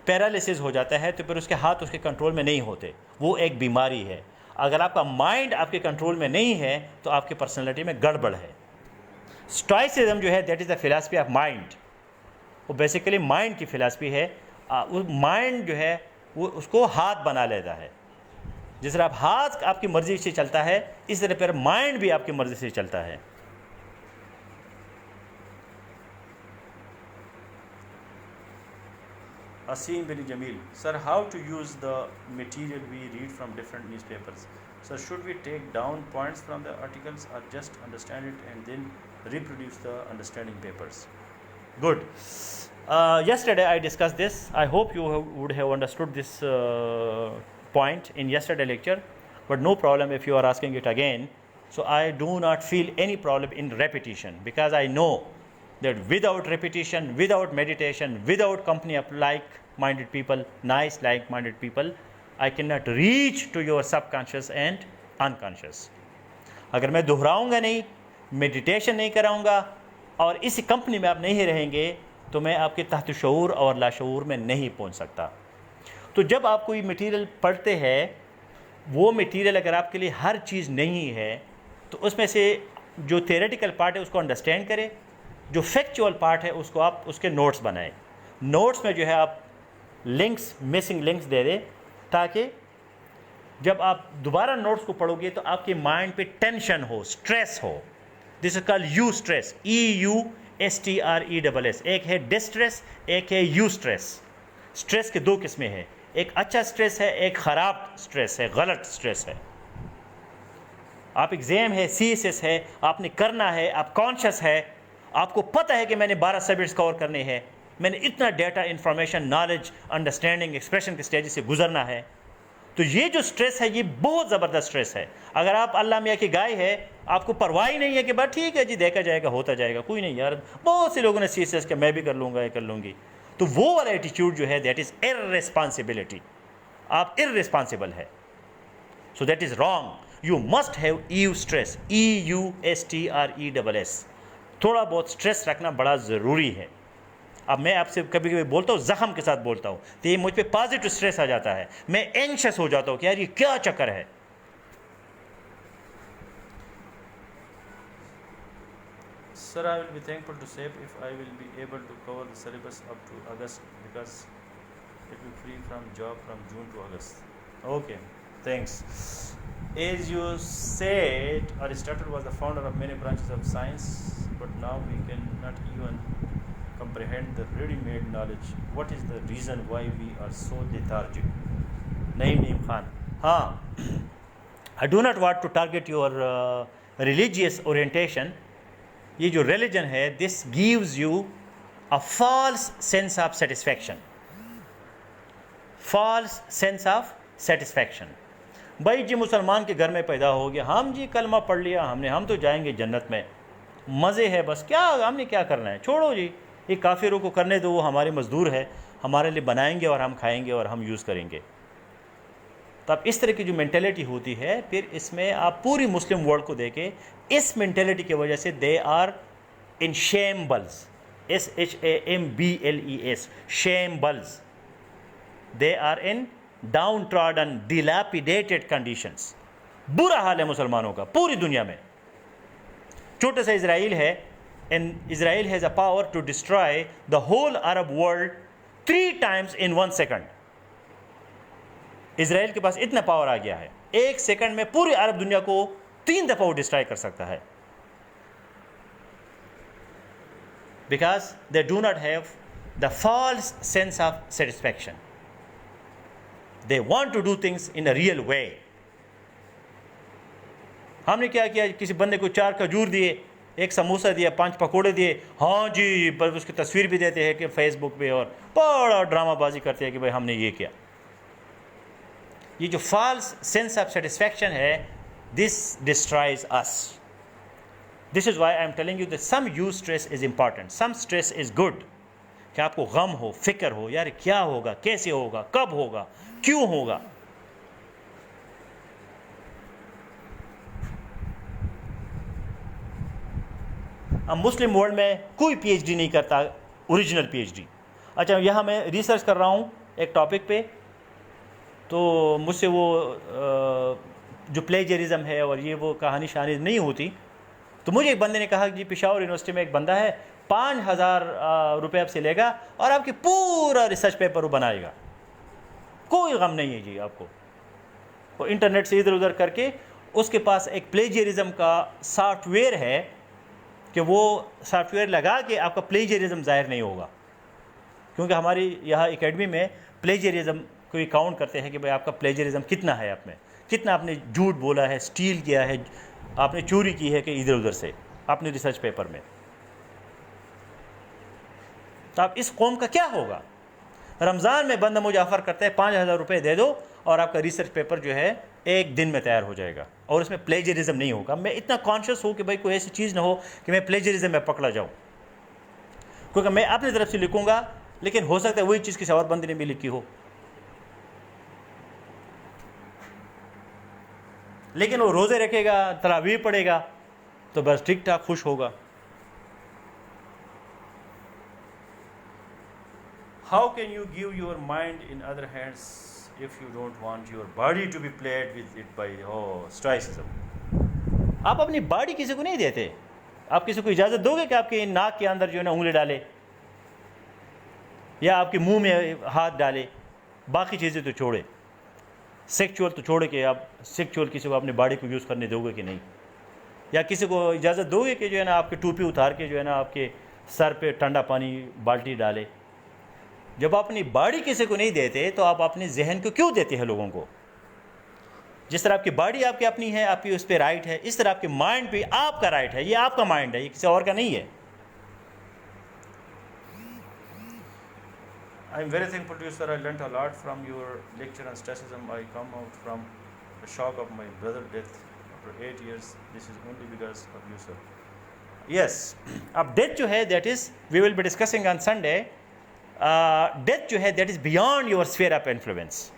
پیرالسس ہو جاتا ہے, تو پھر اس کے ہاتھ اس کے کنٹرول میں نہیں ہوتے, وہ ایک بیماری ہے. اگر آپ کا مائنڈ آپ کے کنٹرول میں نہیں ہے تو آپ کی پرسنالٹی میں گڑبڑ ہے. اسٹوائسزم جو ہے that is the philosophy of mind. وہ بیسیکلی مائنڈ کی فلاسفی ہے. مائنڈ جو ہے وہ اس کو ہاتھ بنا لیتا ہے. جس طرح ہاتھ آپ کی مرضی سے چلتا ہے, اس طرح پھر مائنڈ بھی آپ کی مرضی سے چلتا ہے. Asim bin Jamil, sir, how to use the material we read from different newspapers? Sir, should we take down points from the articles or just understand it and then reproduce the understanding papers? Good. Yesterday I discussed this. I hope you would have understood this point in yesterday lecture, but no problem if you are asking it again. So I do not feel any problem in repetition, because I know that without repetition, without meditation, without company of like-minded people, nice like-minded people, I cannot reach to your subconscious and unconscious. اگر میں دہراؤں گا نہیں, meditation نہیں کراؤں گا, اور اسی company میں آپ نہیں رہیں گے, تو میں آپ کے تحت شعور اور لاشعور میں نہیں پہنچ سکتا. تو جب آپ کوئی مٹیریل پڑھتے ہیں, وہ مٹیریل اگر آپ کے لیے ہر چیز نہیں ہے, تو اس میں سے جو تھیوریٹیکل پارٹ ہے اس کو انڈرسٹینڈ کریں, جو فیکچوئل پارٹ ہے اس کو آپ اس کے نوٹس بنائیں. نوٹس میں جو ہے آپ لنکس, مسنگ لنکس دے دیں, تاکہ جب آپ دوبارہ نوٹس کو پڑھو گے تو آپ کے مائنڈ پہ tension who, stress who. This is call you stress, EUSTRESS. ایک ہے ڈسٹریس, ایک ہے یو اسٹریس. اسٹریس کے دو قسمیں ہیں, ایک اچھا اسٹریس ہے, ایک خراب اسٹریس ہے, غلط اسٹریس ہے. آپ ایگزام ہے, CSS ہے, آپ نے کرنا ہے, آپ کانشیس ہے, آپ کو پتہ ہے کہ میں نے 12 سبجیکٹس کور کرنے ہیں, میں نے اتنا data, information, knowledge, understanding, expression کے سٹیج سے گزرنا ہے. تو یہ جو سٹریس ہے یہ بہت زبردست سٹریس ہے. اگر آپ اللہ میاں کی گائے ہے, آپ کو پرواہ ہی نہیں ہے کہ بس ٹھیک ہے جی دیکھا جائے گا, ہوتا جائے گا, کوئی نہیں یار, بہت سے لوگوں نے CSS کہ میں بھی کر لوں گا, یہ کر لوں گی, تو وہ والا ایٹیچیوڈ جو ہے دیٹ از ارریسپانسبلٹی. آپ ارریسپانسبل ہے, سو that is wrong. You must have ایو اسٹریس, EUSTRESS. تھوڑا بہت اسٹریس رکھنا بڑا ضروری ہے. اب میں آپ سے کبھی کبھی بولتا ہوں, زخم کے ساتھ بولتا ہوں, تو یہ مجھ پہ پازیٹیو اسٹریس آ جاتا ہے, میں اینکشس ہو جاتا ہوں کہ یار یہ کیا چکر ہے. Sir, I will be thankful to SAP if I will be able to cover the syllabus up to August, because it will be free from job from June to August. Okay, thanks. As you said, Aristotle was the founder of many branches of science, but now we cannot even comprehend the ready-made knowledge. What is the reason why we are so lethargic? Naeem Khan. I do not want to target your religious orientation. یہ جو religion ہے, this gives you a false sense of satisfaction. False sense of satisfaction. بھائی جی مسلمان کے گھر میں پیدا ہو گیا, ہم جی کلمہ پڑھ لیا ہم نے, ہم تو جائیں گے جنت میں, مزے ہے بس, کیا ہم نے کیا کرنا ہے, چھوڑو جی, یہ کافروں کو کرنے دو, وہ ہمارے مزدور ہے, ہمارے لیے بنائیں گے اور ہم کھائیں گے اور ہم یوز کریں گے. تو اب اس طرح کی جو مینٹیلٹی ہوتی ہے, پھر اس میں آپ پوری مسلم ورلڈ کو دیکھیں, اس مینٹیلٹی کی وجہ سے they are in shambles, SHAMBLES, shambles. They are in downtrodden dilapidated conditions. برا حال ہے مسلمانوں کا پوری دنیا میں. چھوٹا سا اسرائیل ہے, and Israel has a power to destroy the whole Arab world 3 times in 1 second. اسرائیل کے پاس اتنا پاور آ گیا ہے, 1 سیکنڈ میں پوری عرب دنیا کو 3 دفعہ وہ ڈسٹرائے کر سکتا ہے. Because they do not have the false sense of satisfaction. They want to do things in a real way. ہم نے کیا کیا, کسی بندے کو 4 کھجور دیے, 1 سموسہ دیا, 5 پکوڑے دیے, ہاں جی, پر اس کی تصویر بھی دیتے ہیں کہ فیس بک پہ, اور بڑا ڈرامہ بازی کرتے ہیں کہ بھائی ہم نے یہ کیا. یہ جو فالس سینس آف سیٹسفیکشن ہے, this destroys us. This is why I am telling you that some eustress is important, some stress is good. کہ آپ کو غم ہو, فکر ہو, یار کیا ہوگا, کیسے ہوگا, کب ہوگا, کیوں ہوگا. اب مسلم ورلڈ میں کوئی PhD نہیں کرتا, اوریجنل PhD. اچھا, یہاں میں ریسرچ کر رہا ہوں ایک ٹاپک پہ, تو مجھ سے وہ جو پلیجرزم ہے اور یہ وہ کہانی شانی نہیں ہوتی. تو مجھے ایک بندے نے کہا کہ جی پشاور یونیورسٹی میں ایک بندہ ہے, 5000 روپے آپ سے لے گا اور آپ کی پورا ریسرچ پیپر وہ بنائے گا, کوئی غم نہیں ہے جی آپ کو. وہ انٹرنیٹ سے ادھر ادھر کر کے, اس کے پاس ایک پلیجرزم کا سافٹ ویئر ہے کہ وہ سافٹ ویئر لگا کے آپ کا پلیجرزم ظاہر نہیں ہوگا. کیونکہ ہماری یہاں اکیڈمی میں پلیجرزم کوئی کاؤنٹ کرتے ہیں کہ بھائی آپ کا پلیجرزم کتنا ہے, آپ میں کتنا آپ نے جھوٹ بولا ہے, اسٹیل کیا ہے, آپ نے چوری کی ہے کہ ادھر ادھر سے اپنے ریسرچ پیپر میں. تو اب اس قوم کا کیا ہوگا. رمضان میں بندہ مجھے آفر کرتا ہے 5000 روپے دے دو اور آپ کا ریسرچ پیپر جو ہے 1 دن میں تیار ہو جائے گا, اور اس میں پلیجرزم نہیں ہوگا. میں اتنا کانشیس ہوں کہ بھائی کوئی ایسی چیز نہ ہو کہ میں پلیجرزم میں پکڑا جاؤں, کیونکہ میں اپنی طرف سے لکھوں گا, لیکن ہو سکتا ہے وہی چیز کسی اور بندے نے بھی لکھی ہو. لیکن وہ روزے رکھے گا, تراویح پڑھے گا, تو بس ٹھیک ٹھاک خوش ہوگا. How can you give your mind in other hands if you don't want your body to be played with it by stoicism? آپ اپنی باڈی کسی کو نہیں دیتے. آپ کسی کو اجازت دو گے کہ آپ کے ناک کے اندر جو ہے نا انگلی ڈالے یا آپ کے منہ میں ہاتھ ڈالے؟ باقی چیزیں تو چھوڑے, سیکچول تو چھوڑے کہ آپ سیکچول کسی کو اپنی باڈی کو یوز کرنے دو گے کہ نہیں. یا کسی کو اجازت دو گے کہ جو ہے نا آپ کی ٹوپی اتار کے جو ہے نا آپ کے سر پہ ٹھنڈا پانی بالٹی ڈالے؟ جب آپ اپنی باڈی کسی کو نہیں دیتے تو آپ اپنے ذہن کو کیوں دیتے ہیں لوگوں کو؟ جس طرح آپ کی باڈی آپ کی اپنی ہے, آپ کی اس پہ رائٹ ہے, اس طرح آپ کے مائنڈ پہ آپ کا رائٹ ہے. یہ آپ کا مائنڈ ہے, یہ کسی اور کا نہیں ہے. I am very thankful to you, sir. I learnt a lot from your lecture on stoicism. I come out from the shock of my brother's death after 8 years. This is only because of you, sir. Yes. اب death جو ہے that is we will be discussing on Sunday. Death جو ہے that is beyond your sphere of influence.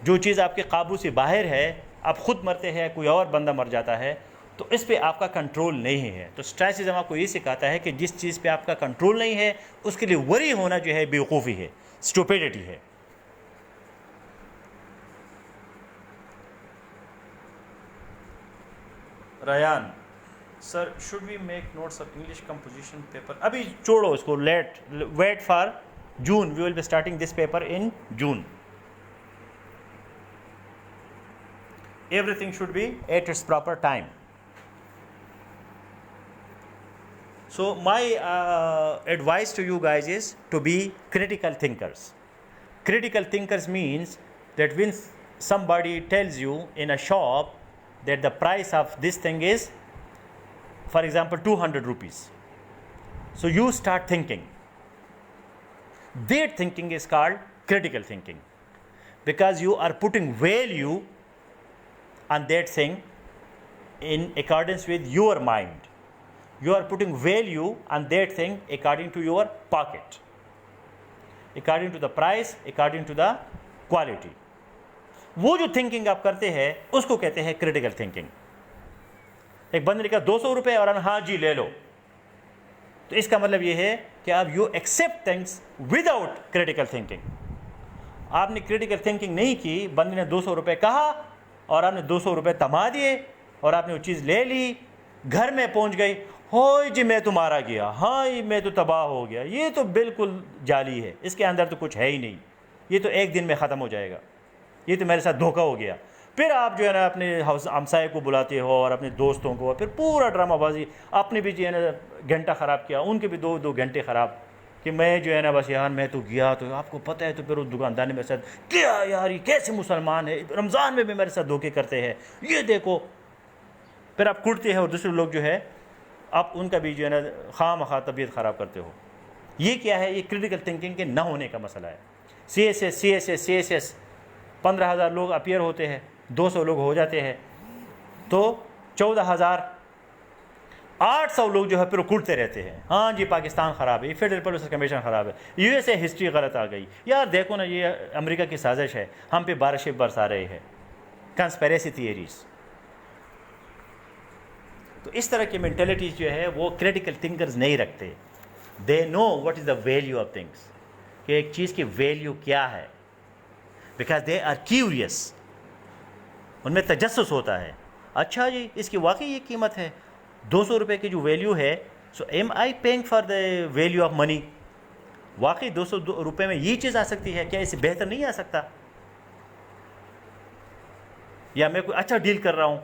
جو چیز آپ کے قابو سے باہر ہے, آپ خود مرتے ہیں, کوئی اور بندہ مر جاتا ہے, تو اس پہ آپ کا کنٹرول نہیں ہے. تو اسٹائسزم آپ کو یہ سکھاتا ہے کہ جس چیز پہ آپ کا کنٹرول نہیں ہے اس کے لیے وری ہونا جو ہے بیوقوفی ہے, اسٹوپیڈٹی ہے. Rayyan sir, should we make notes of English composition paper? ابھی چھوڑو اس کو, wait for June. We will be starting this paper in June. Everything should be at its proper time. So my advice to you guys is to be critical thinkers. Critical thinkers means that when somebody tells you in a shop that the price of this thing is, for example, 200 rupees. So you start thinking. That thinking is called critical thinking, because you are putting value on that thing in accordance with your mind. You are putting value on that thing according to your pocket, according to the price, according to the quality. وہ جو thinking آپ کرتے ہیں اس کو کہتے ہیں critical thinking. ایک بندے نے کہا 200 روپے اور ہاں جی لے لو, تو اس کا مطلب یہ ہے کہ آپ you accept things without critical thinking. آپ نے کریٹیکل تھنکنگ نہیں کی, بندے نے 200 روپے کہا اور آپ نے 200 روپے تما دیے اور آپ نے وہ چیز لے لی, گھر میں پہنچ گئی, ہوئے جی میں تو مارا گیا, ہاں میں تو تباہ ہو گیا, یہ تو بالکل جعلی ہے, اس کے اندر تو کچھ ہے ہی نہیں, یہ تو ایک دن میں ختم ہو جائے گا, یہ تو میرے ساتھ دھوکہ ہو گیا. پھر آپ جو ہے نا اپنے ہمسائے کو بلاتے ہو اور اپنے دوستوں کو, پھر پورا ڈرامہ بازی, اپنے بھی جو ہے نا گھنٹہ خراب کیا, ان کے بھی 2 گھنٹے خراب, کہ میں جو ہے نا بس یار میں تو گیا, تو آپ کو پتہ ہے تو پھر اس دکاندار نے میرے ساتھ کیا, یار یہ کیسے مسلمان ہے, رمضان میں بھی میرے ساتھ دھوکے کرتے ہیں, یہ دیکھو. پھر آپ کٹتے ہیں اور دوسرے لوگ جو ہے آپ ان کا بھی جو ہے نا خواہ مخواہ طبیعت خراب کرتے ہو. یہ کیا ہے؟ یہ کریٹیکل تھنکنگ کے نہ ہونے کا مسئلہ ہے. سی ایس ایس 15,000 لوگ اپیئر ہوتے ہیں, 200 لوگ ہو جاتے ہیں, تو 14,800 لوگ جو ہے پھر کٹتے رہتے ہیں. ہاں جی پاکستان خراب ہے, فیڈرل پولیس کمیشن خراب ہے, یو ایس اے ہسٹری غلط آ گئی, یار دیکھو نا یہ امریکہ کی سازش ہے, ہم پہ بارشیں برسا رہے ہیں, کنسپیریسی تھیئریز. تو اس طرح کی مینٹلٹیز جو ہے وہ کریٹیکل تھنکرز نہیں رکھتے. They know what is the value of things, کہ ایک چیز کی ویلیو کیا ہے, بیکاز دے آر کیوریس. ان میں تجسس ہوتا ہے, اچھا جی اس کی واقعی یہ قیمت ہے, 200 روپے کی جو ویلیو ہے, so am I paying for the value of money. واقعی 200 روپے میں یہ چیز آ سکتی ہے, کیا اس سے بہتر نہیں آ سکتا؟ یا میں کوئی اچھا ڈیل کر رہا ہوں,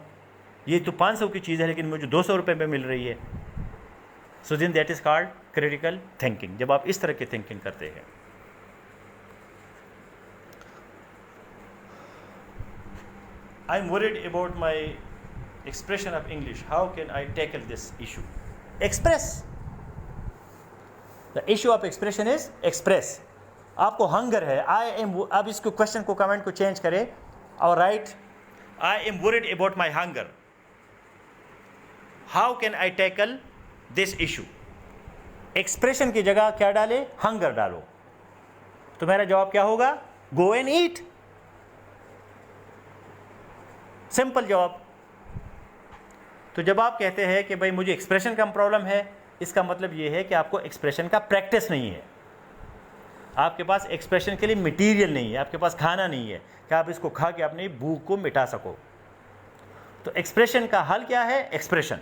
یہ تو 500 کی چیز ہے لیکن مجھے 200 روپے میں مل رہی ہے. So then that is called critical thinking, جب آپ اس طرح کی تھنکنگ کرتے ہیں. I am worried about my expression of English. How can I tackle this issue? Express. The issue of expression is express. آپ کو ہنگر ہے. I am, اب اس کو کوشچن کو کمنٹ کو چینج کرے اور right I am worried about my hunger. How can I tackle this issue? Expression کی جگہ کیا ڈالے؟ ہنگر ڈالو. تو میرا جواب کیا ہوگا؟ Go and eat. سمپل جواب. تو جب آپ کہتے ہیں کہ بھائی مجھے ایکسپریشن کا پرابلم ہے، اس کا مطلب یہ ہے کہ آپ کو ایکسپریشن کا پریکٹس نہیں ہے، آپ کے پاس ایکسپریشن کے لیے مٹیریل نہیں ہے، آپ کے پاس کھانا نہیں ہے کہ آپ اس کو کھا کے اپنی بھوک کو مٹا سکو. تو ایکسپریشن کا حل کیا ہے؟ ایکسپریشن.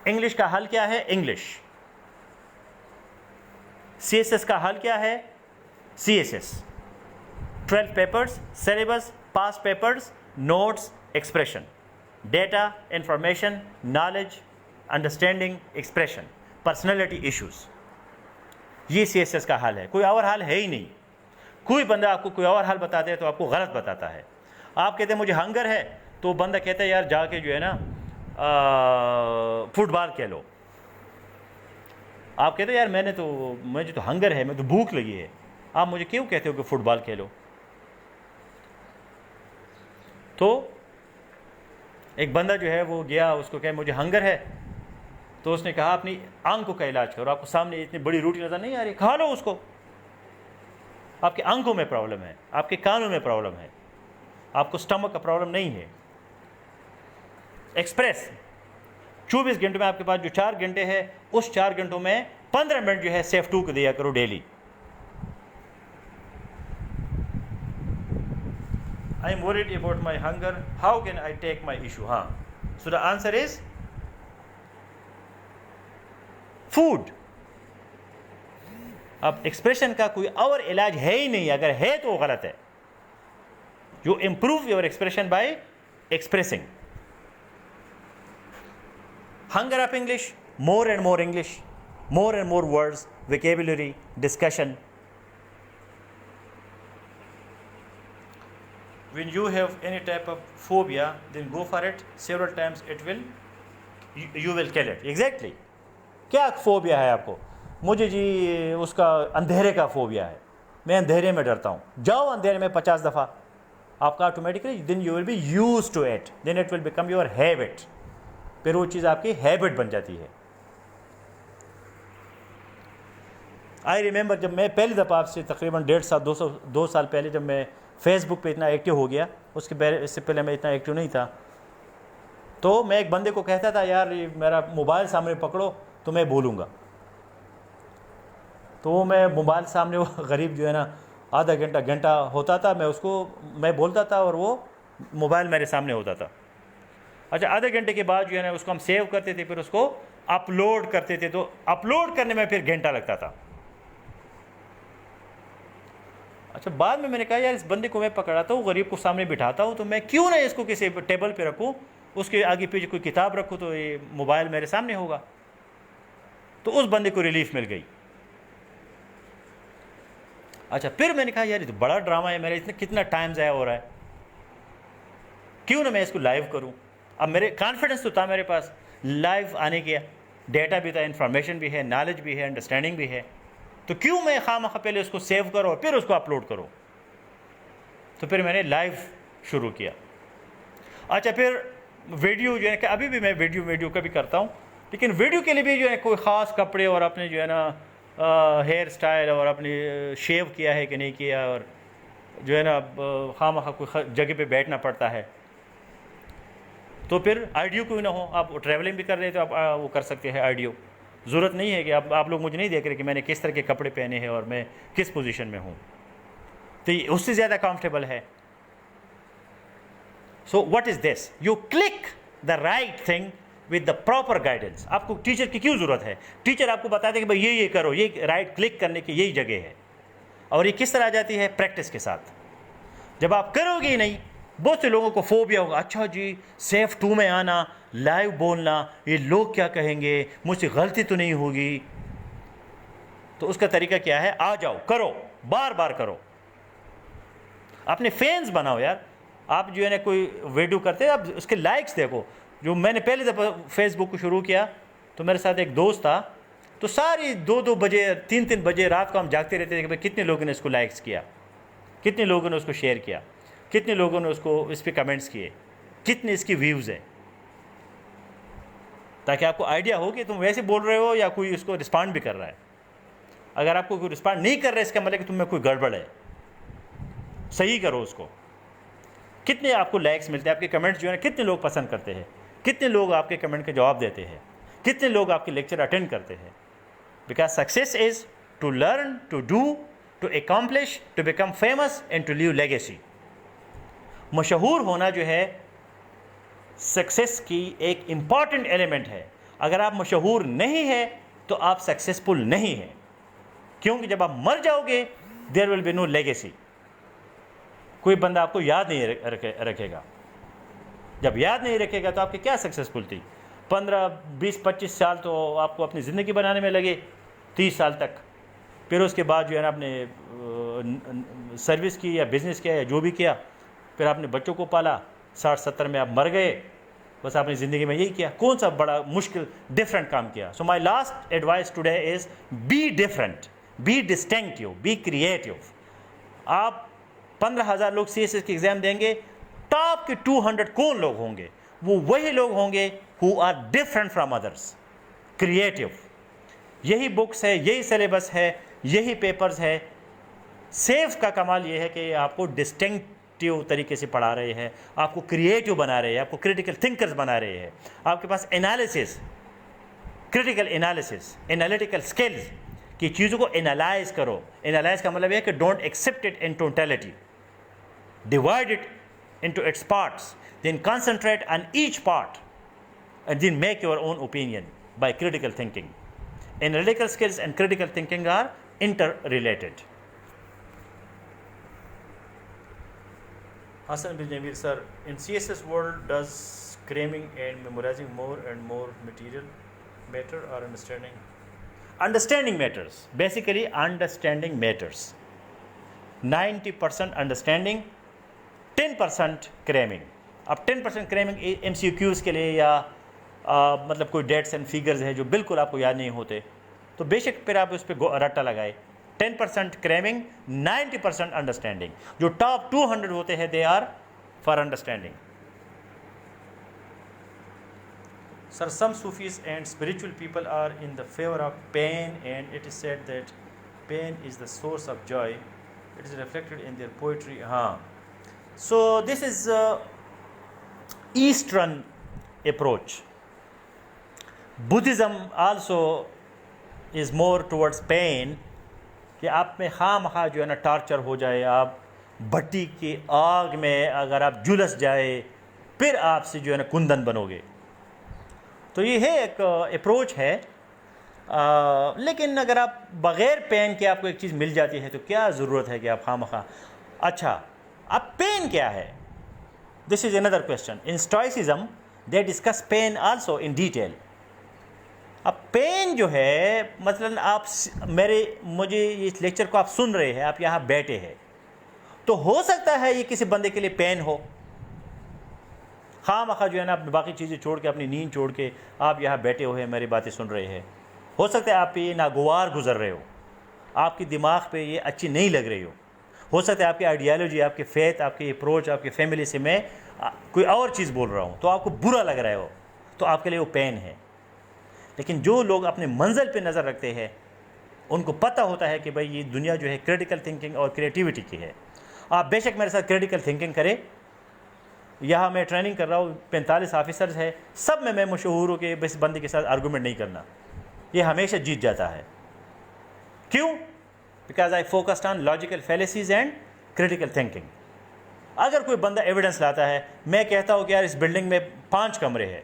انگلش کا حل کیا ہے؟ انگلش. سی ایس ایس کا حل کیا ہے؟ C S S. 12 papers, syllabus, past papers, notes, expression. Data, information, knowledge, understanding, expression, personality issues. یہ سی ایس ایس کا حل ہے، کوئی اور حل ہے ہی نہیں. کوئی بندہ آپ کو کوئی اور حل بتاتا ہے تو آپ کو غلط بتاتا ہے. آپ کہتے ہیں مجھے ہنگر ہے، تو بندہ کہتا ہے یار جا کے جو ہے نا فٹ بال کھیلو. لو. آپ کہتے ہیں یار مجھے تو ہنگر ہے، میں تو بھوک لگی ہے، آپ مجھے کیوں کہتے ہو کہ فٹ بال کھیلو؟ تو ایک بندہ جو ہے وہ گیا، اس کو کہ مجھے ہنگر ہے، تو اس نے کہا اپنی آنکھوں کا علاج کرو. آپ کو سامنے اتنی بڑی روٹی نظر نہیں آ رہی، کھا لو اس کو. آپ کی آنکھوں میں پرابلم ہے، آپ کے کانوں میں پرابلم ہے، آپ کو سٹمک کا پرابلم نہیں ہے. ایکسپریس 24 گھنٹوں میں آپ کے پاس جو 4 گھنٹے ہے، اس 4 گھنٹوں میں 15 منٹ جو ہے سیف 2 کو دیا کرو daily. I am word about my hunger, how can I take my issue. ہاں، سو دا آنسر از فوڈ. اب ایکسپریشن کا کوئی اور علاج ہے ہی نہیں، اگر ہے تو وہ غلط ہے. You improve your expression by expressing. Hunger of English, more and more English, more and more words, vocabulary, discussion. When you have any type of phobia, then go for it. Several times you will kill it. Exactly. کیا phobia ہے آپ کو؟ مجھے جی اس کا اندھیرے کا phobia ہے، میں اندھیرے میں ڈرتا ہوں. جاؤ اندھیرے میں 50 دفعہ، آپ کا automatically then you will be used to it, then it will become your habit. پھر وہ چیز آپ کی ہیبٹ بن جاتی ہے. آئی ریممبر جب میں پہلی دفعہ آپ سے تقریباً 2 سال پہلے جب میں فیس بک پہ اتنا ایکٹیو ہو گیا، اس سے پہلے میں اتنا ایکٹیو نہیں تھا، تو میں ایک بندے کو کہتا تھا یار یہ میرا موبائل سامنے پکڑو تو میں بولوں گا. تو میں موبائل سامنے، وہ غریب جو ہے نا آدھا گھنٹہ ہوتا تھا، میں بولتا تھا اور وہ موبائل میرے سامنے ہوتا تھا. اچھا، آدھے گھنٹے کے بعد جو ہے نا اس کو ہم سیو کرتے تھے، پھر اس کو اپلوڈ کرتے تھے، تو اپلوڈ کرنے میں پھر گھنٹہ لگتا تھا. اچھا، بعد میں نے کہا یار اس بندے کو میں پکڑاتا ہوں، غریب کو سامنے بٹھاتا ہوں، تو میں کیوں نہ اس کو کسی ٹیبل پہ رکھوں، اس کے آگے پیچھے کوئی کتاب رکھوں تو یہ موبائل میرے سامنے ہوگا. تو اس بندے کو ریلیف مل گئی. اچھا، پھر میں نے کہا یار یہ تو بڑا ڈرامہ ہے، میرا کتنا ٹائم ضائع ہو رہا ہے، کیوں نہ میں اس کو لائیو کروں. اب میرے کانفیڈنس تو تھا میرے پاس لائیو آنے کیا، ڈیٹا بھی تھا، انفارمیشن بھی ہے، نالج بھی ہے، انڈرسٹینڈنگ بھی ہے، تو کیوں میں خواہ پہلے اس کو سیو کرو اور پھر اس کو اپلوڈ کرو. تو پھر میں نے لائیو شروع کیا. اچھا، پھر ویڈیو جو ہے کہ ابھی بھی میں ویڈیو کا بھی کرتا ہوں، لیکن ویڈیو کے لیے بھی جو ہے کوئی خاص کپڑے اور اپنے جو ہے نا ہیئر سٹائل اور اپنی شیو کیا ہے کہ نہیں کیا، اور جو ہے نا خواہ کوئی جگہ پہ بیٹھنا پڑتا ہے. تو پھر آڈیو کوئی نہ ہو، آپ ٹریولنگ بھی کر رہے تو آپ وہ کر سکتے ہیں آڈیو. ضرورت نہیں ہے کہ آپ لوگ مجھے نہیں دیکھ رہے کہ میں نے کس طرح کے کپڑے پہنے ہیں اور میں کس پوزیشن میں ہوں، تو یہ اس سے زیادہ کمفرٹیبل ہے. So what is this? You click the right thing with the proper guidance. آپ کو ٹیچر کی کیوں ضرورت ہے؟ ٹیچر آپ کو بتا دے کہ بھائی یہ کرو، یہ رائٹ کلک کرنے کی یہی جگہ ہے. اور یہ کس طرح آ جاتی ہے؟ پریکٹس کے ساتھ. جب آپ کرو گے ہی نہیں، بہت سے لوگوں کو فوبیا ہوگا، اچھا جی سیف 2 میں آنا، لائیو بولنا، یہ لوگ کیا کہیں گے، مجھ سے غلطی تو نہیں ہوگی. تو اس کا طریقہ کیا ہے؟ آ جاؤ، کرو، بار بار کرو، اپنے فینس بناؤ. یار آپ جو ہے نا کوئی ویڈیو کرتے ہیں، اب اس کے لائکس دیکھو. جو میں نے پہلی دفعہ فیس بک کو شروع کیا تو میرے ساتھ ایک دوست تھا، تو ساری 2 بجے 3 بجے رات کو ہم جاگتے رہتے تھے کہ بھائی کتنے لوگوں نے اس کو لائکس کیا، کتنے لوگوں نے اس کو شیئر کیا، کتنے لوگوں نے اس پہ کمنٹس کیے، کتنے اس کی ویوز ہیں، تاکہ آپ کو آئیڈیا ہو کہ تم ویسے بول رہے ہو یا کوئی اس کو رسپانڈ بھی کر رہا ہے. اگر آپ کو کوئی رسپانڈ نہیں کر رہا ہے، اس کا مطلب کہ تم میں کوئی گڑبڑ ہے، صحیح کرو اس کو. کتنے آپ کو لائکس ملتے ہیں، آپ کے کمنٹس جو ہے نا کتنے لوگ پسند کرتے ہیں، کتنے لوگ آپ کے کمنٹ کا جواب دیتے ہیں, کتنے لوگ آپ کے لیکچر اٹینڈ کرتے ہیں. Because success is to learn, to do, to accomplish, to become famous and to leave legacy. مشہور ہونا جو ہے سکسیس کی ایک امپورٹنٹ ایلیمنٹ ہے. اگر آپ مشہور نہیں ہیں تو آپ سکسیسفل نہیں ہیں, کیونکہ جب آپ مر جاؤ گے دیر ول بی نو لیگیسی. کوئی بندہ آپ کو یاد نہیں رکھے گا. جب یاد نہیں رکھے گا تو آپ کی کیا سکسیسفل تھی؟ 15 20 25 سال تو آپ کو اپنی زندگی بنانے میں لگے, 30 سال تک. پھر اس کے بعد جو ہے نا آپ نے سروس کی یا بزنس کیا یا جو بھی کیا, پھر آپ نے بچوں کو پالا, 60 70 میں آپ مر گئے. بس آپ نے زندگی میں یہی کیا. کون سا بڑا مشکل ڈفرینٹ کام کیا؟ So my last advice today is be different, be distinctive, be creative. آپ 15,000 لوگ سی ایس ایس کی ایگزام دیں گے, ٹاپ کے 200 کون لوگ ہوں گے؟ وہ وہی لوگ ہوں گے who are different from others, creative. یہی بکس ہے, یہی سلیبس ہے, یہی پیپرز ہے. سیف کا کمال یہ ہے کہ آپ کو ڈسٹنکٹیو طریقے سے پڑھا رہے ہیں, آپ کو کریٹیو بنا رہے ہیں, آپ کو کریٹیکل تھنکرز بنا رہے ہیں. آپ کے پاس analysis, critical analysis, analytical skills کہ چیزوں کو انالائز کرو. انالائز کا مطلب یہ ہے کہ don't accept it in totality, divide it into its parts, then concentrate on each part and then make your own opinion by critical thinking. Analytical skills and critical thinking are interrelated. Hassan bin Jamil sir, in CSS world does cramming and memorizing more and more material matter or understanding? Understanding matters. Basically understanding matters. 90% understanding, 10% کریمنگ. اب 10% کریمنگ M C Qs کے لیے یا مطلب کوئی dates and figures ہے جو بالکل آپ کو یاد نہیں ہوتے, تو بے شک پھر آپ اس پہ رٹا لگائے. 10% کریمنگ, 90% انڈرسٹینڈنگ. جو ٹاپ 200 ہوتے ہیں they are for understanding. Sir, some Sufis and spiritual people are in the favor of pain, and it is said that pain is the source of joy. It is reflected in their poetry. So this is Eastern approach. Buddhism also is more towards pain, کہ آپ میں خواہ مخواہ جو ہے نا torture ہو جائے, آپ بھٹی کی آگ میں اگر آپ جلس جائے پھر آپ سے جو ہے نا کندن بنو گے. تو یہ ہے ایک اپروچ ہے. لیکن اگر آپ بغیر پین کے آپ کو ایک چیز مل جاتی ہے تو کیا ضرورت ہے کہ آپ خواہ مخواہ. اچھا, اب پین کیا ہے؟ This is under question. In stoicism they discuss pain also in detail. اب پین جو ہے مثلاً آپ مجھے اس لیکچر کو آپ سن رہے ہیں, آپ یہاں بیٹھے ہیں, تو ہو سکتا ہے یہ کسی بندے کے لیے پین ہو. خواہ مخواہ جو ہے نا باقی چیزیں چھوڑ کے, اپنی نیند چھوڑ کے آپ یہاں بیٹھے ہوئے ہیں, میری باتیں سن رہے ہیں. ہو سکتا ہے آپ یہ ناگوار گزر رہے ہو, آپ کی دماغ پہ یہ اچھی نہیں لگ رہی ہو سکتا ہے آپ کی آئیڈیالوجی, آپ کے فیتھ, آپ کی اپروچ, آپ کی فیملی سے میں کوئی اور چیز بول رہا ہوں, تو آپ کو برا لگ رہا ہو, تو آپ کے لیے وہ پین ہے. لیکن جو لوگ اپنے منزل پہ نظر رکھتے ہیں ان کو پتہ ہوتا ہے کہ بھائی یہ دنیا جو ہے کریٹیکل تھنکنگ اور کریٹیوٹی کی ہے. آپ بے شک میرے ساتھ کریٹیکل تھنکنگ کریں. یہاں میں ٹریننگ کر رہا ہوں, 45 آفیسرز ہیں, سب میں مشہور ہوں کہ اس بندے کے ساتھ آرگومنٹ نہیں کرنا, یہ ہمیشہ جیت جاتا ہے. کیوں؟ Because I focused on logical fallacies and critical thinking. اگر کوئی بندہ ایویڈنس لاتا ہے, میں کہتا ہوں کہ یار اس بلڈنگ میں 5 کمرے ہیں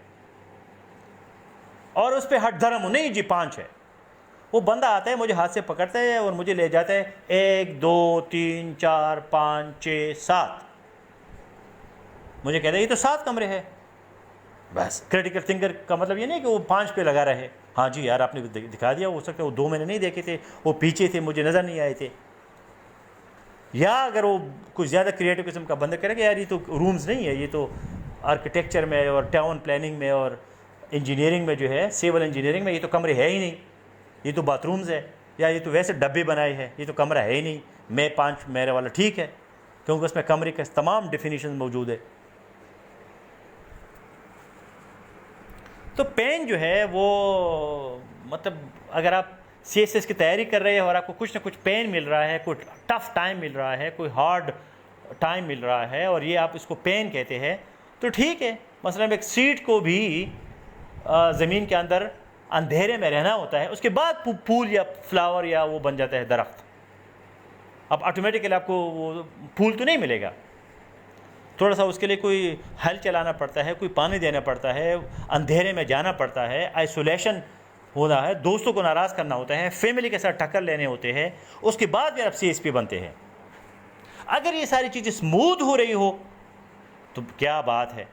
اور اس پہ ہٹ دھرم ہوں, نہیں جی 5 ہے. وہ بندہ آتا ہے, مجھے ہاتھ سے پکڑتا ہے اور مجھے لے جاتا ہے 1 2 3 4 5 6 7, مجھے کہتا ہے یہ تو 7 کمرے ہیں. بس کریٹیکل تھنکر کا مطلب یہ نہیں کہ وہ 5 پہ لگا رہے. ہاں جی یار آپ نے دکھا دیا, ہو سکتا ہے وہ 2 میں نے نہیں دیکھے تھے, وہ پیچھے تھے, مجھے نظر نہیں آئے تھے. یا اگر وہ کچھ زیادہ کریٹو قسم کا بندہ کرے کہ یار یہ تو رومز نہیں ہے, یہ تو آرکیٹیکچر میں اور ٹاؤن پلاننگ میں اور انجینئرنگ میں جو ہے, سول انجینئرنگ میں یہ تو کمرے ہے ہی نہیں, یہ تو باتھ رومز ہے, یا یہ تو ویسے ڈبے بنائے ہیں, یہ تو کمرہ ہے ہی نہیں. میں 5 میرے والا ٹھیک ہے, کیونکہ اس میں کمرے کا تمام ڈیفینیشن موجود ہے. تو پین جو ہے وہ مطلب اگر آپ سی ایس ایس کی تیاری کر رہے ہیں اور آپ کو کچھ نہ کچھ پین مل رہا ہے, کوئی ٹف ٹائم مل رہا ہے, کوئی ہارڈ ٹائم مل رہا ہے, اور یہ آپ اس کو پین کہتے ہیں, تو ٹھیک ہے, مثلا ایک سیڈ کو بھی زمین کے اندر اندھیرے میں رہنا ہوتا ہے، اس کے بعد پھول یا فلاور یا وہ بن جاتا ہے درخت. اب آٹومیٹیکلی آپ کو وہ پھول تو نہیں ملے گا، تھوڑا سا اس کے لیے کوئی ہل چلانا پڑتا ہے، کوئی پانی دینا پڑتا ہے، اندھیرے میں جانا پڑتا ہے، آئسولیشن ہونا ہے، دوستوں کو ناراض کرنا ہوتا ہے، فیملی کے ساتھ ٹکر لینے ہوتے ہیں، اس کے بعد پھر آپ CSP بنتے ہیں. اگر یہ ساری چیزیں اسموتھ ہو رہی ہو تو کیا بات ہے،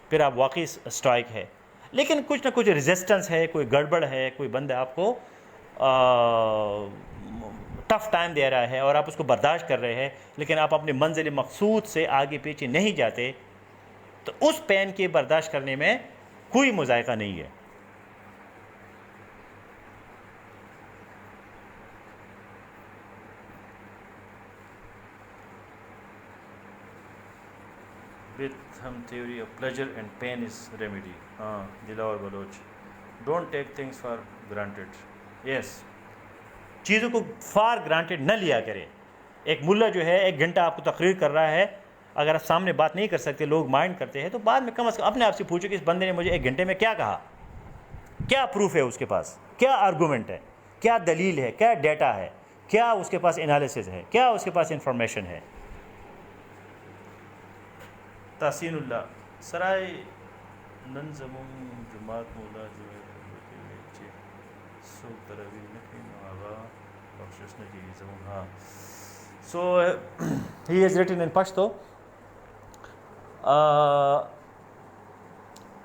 پھر آپ واقعی اسٹائک ہے. لیکن کچھ نہ کچھ ریزسٹنس ہے، کوئی گڑبڑ ہے، کوئی بندہ آپ کو ٹف ٹائم دے رہا ہے اور آپ اس کو برداشت کر رہے ہیں، لیکن آپ اپنے منزل مقصود سے آگے پیچھے نہیں جاتے، تو اس پین کے برداشت کرنے میں کوئی مذائقہ نہیں ہے. with hum theory of pleasure and pain is remedy. ہاں Dilawar Baloch. Don't take things for granted. Yes, چیزوں کو فار گرانٹیڈ نہ لیا کرے. ایک ملا جو ہے 1 گھنٹہ آپ کو تقریر کر رہا ہے، اگر آپ سامنے بات نہیں کر سکتے، لوگ مائنڈ کرتے ہیں، تو بعد میں کم از کم اپنے آپ سے پوچھو کہ اس بندے نے مجھے 1 گھنٹے میں کیا کہا، کیا پروف ہے اس کے پاس، کیا آرگومنٹ ہے، کیا دلیل ہے، کیا ڈیٹا ہے، کیا اس کے پاس انالیسز ہے، کیا اس کے پاس انفارمیشن ہے. تحسین اللہ سرائے نن زمون جماعت مولا جو ہے سو تراوی نکلی نوابا بخشش نجی زمون. ہاں so he has written in Pashto.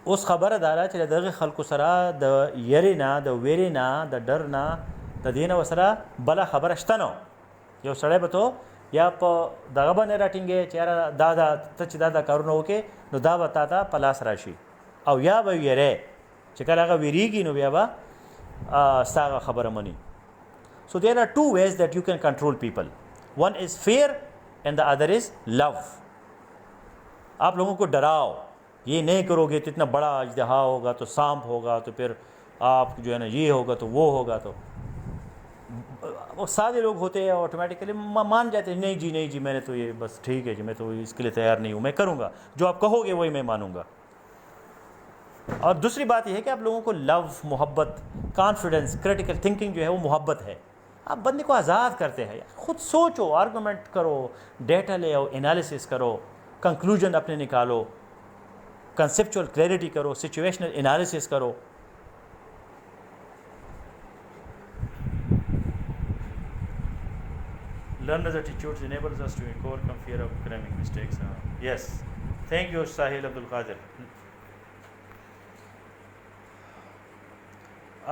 اوس خبره داره چې دغه خلکو سره د یرینا د ویرینا د ډرنا د دینه وسره بله خبره شته نو. یو سړی به تو یا په دغه باندې راټینګې چې یاره دا ته چې دا کارونه وکړې نو دا به تا ته په لاس راشي، او یا به ویری چې کله هغه ویریږي نو بیا به ستا هغه خبره مني. So there are 2 ways that you can control people. One is fear and the other is love. آپ لوگوں کو ڈراؤ، یہ نہیں کرو گے تو اتنا بڑا اژدہا ہوگا، تو سانپ ہوگا، تو پھر آپ جو ہے نا یہ ہوگا تو وہ ہوگا. تو وہ سادے لوگ ہوتے ہیں آٹومیٹیکلی مان جاتے ہیں، نہیں جی نہیں جی میں نے تو یہ بس ٹھیک ہے جی، میں تو اس کے لیے تیار نہیں ہوں، میں کروں گا جو آپ کہو گے وہی میں مانوں گا. اور دوسری بات یہ ہے کہ آپ لوگوں کو لو، محبت، کانفیڈنس، کریٹیکل تھنکنگ جو ہے وہ محبت ہے. آپ بندے کو آزاد کرتے ہیں، خود سوچو، آرگومنٹ کرو، ڈیٹا لے آؤ، انالیسس کرو، کنکلوژن اپنے نکالو، کنسیپچول کلیئرٹی کرو، سچویشنل انالیسس کرو. Learners attitudes enables us to overcome fear of cramming mistakes. Yes, thank you Sahil Abdul Qadir.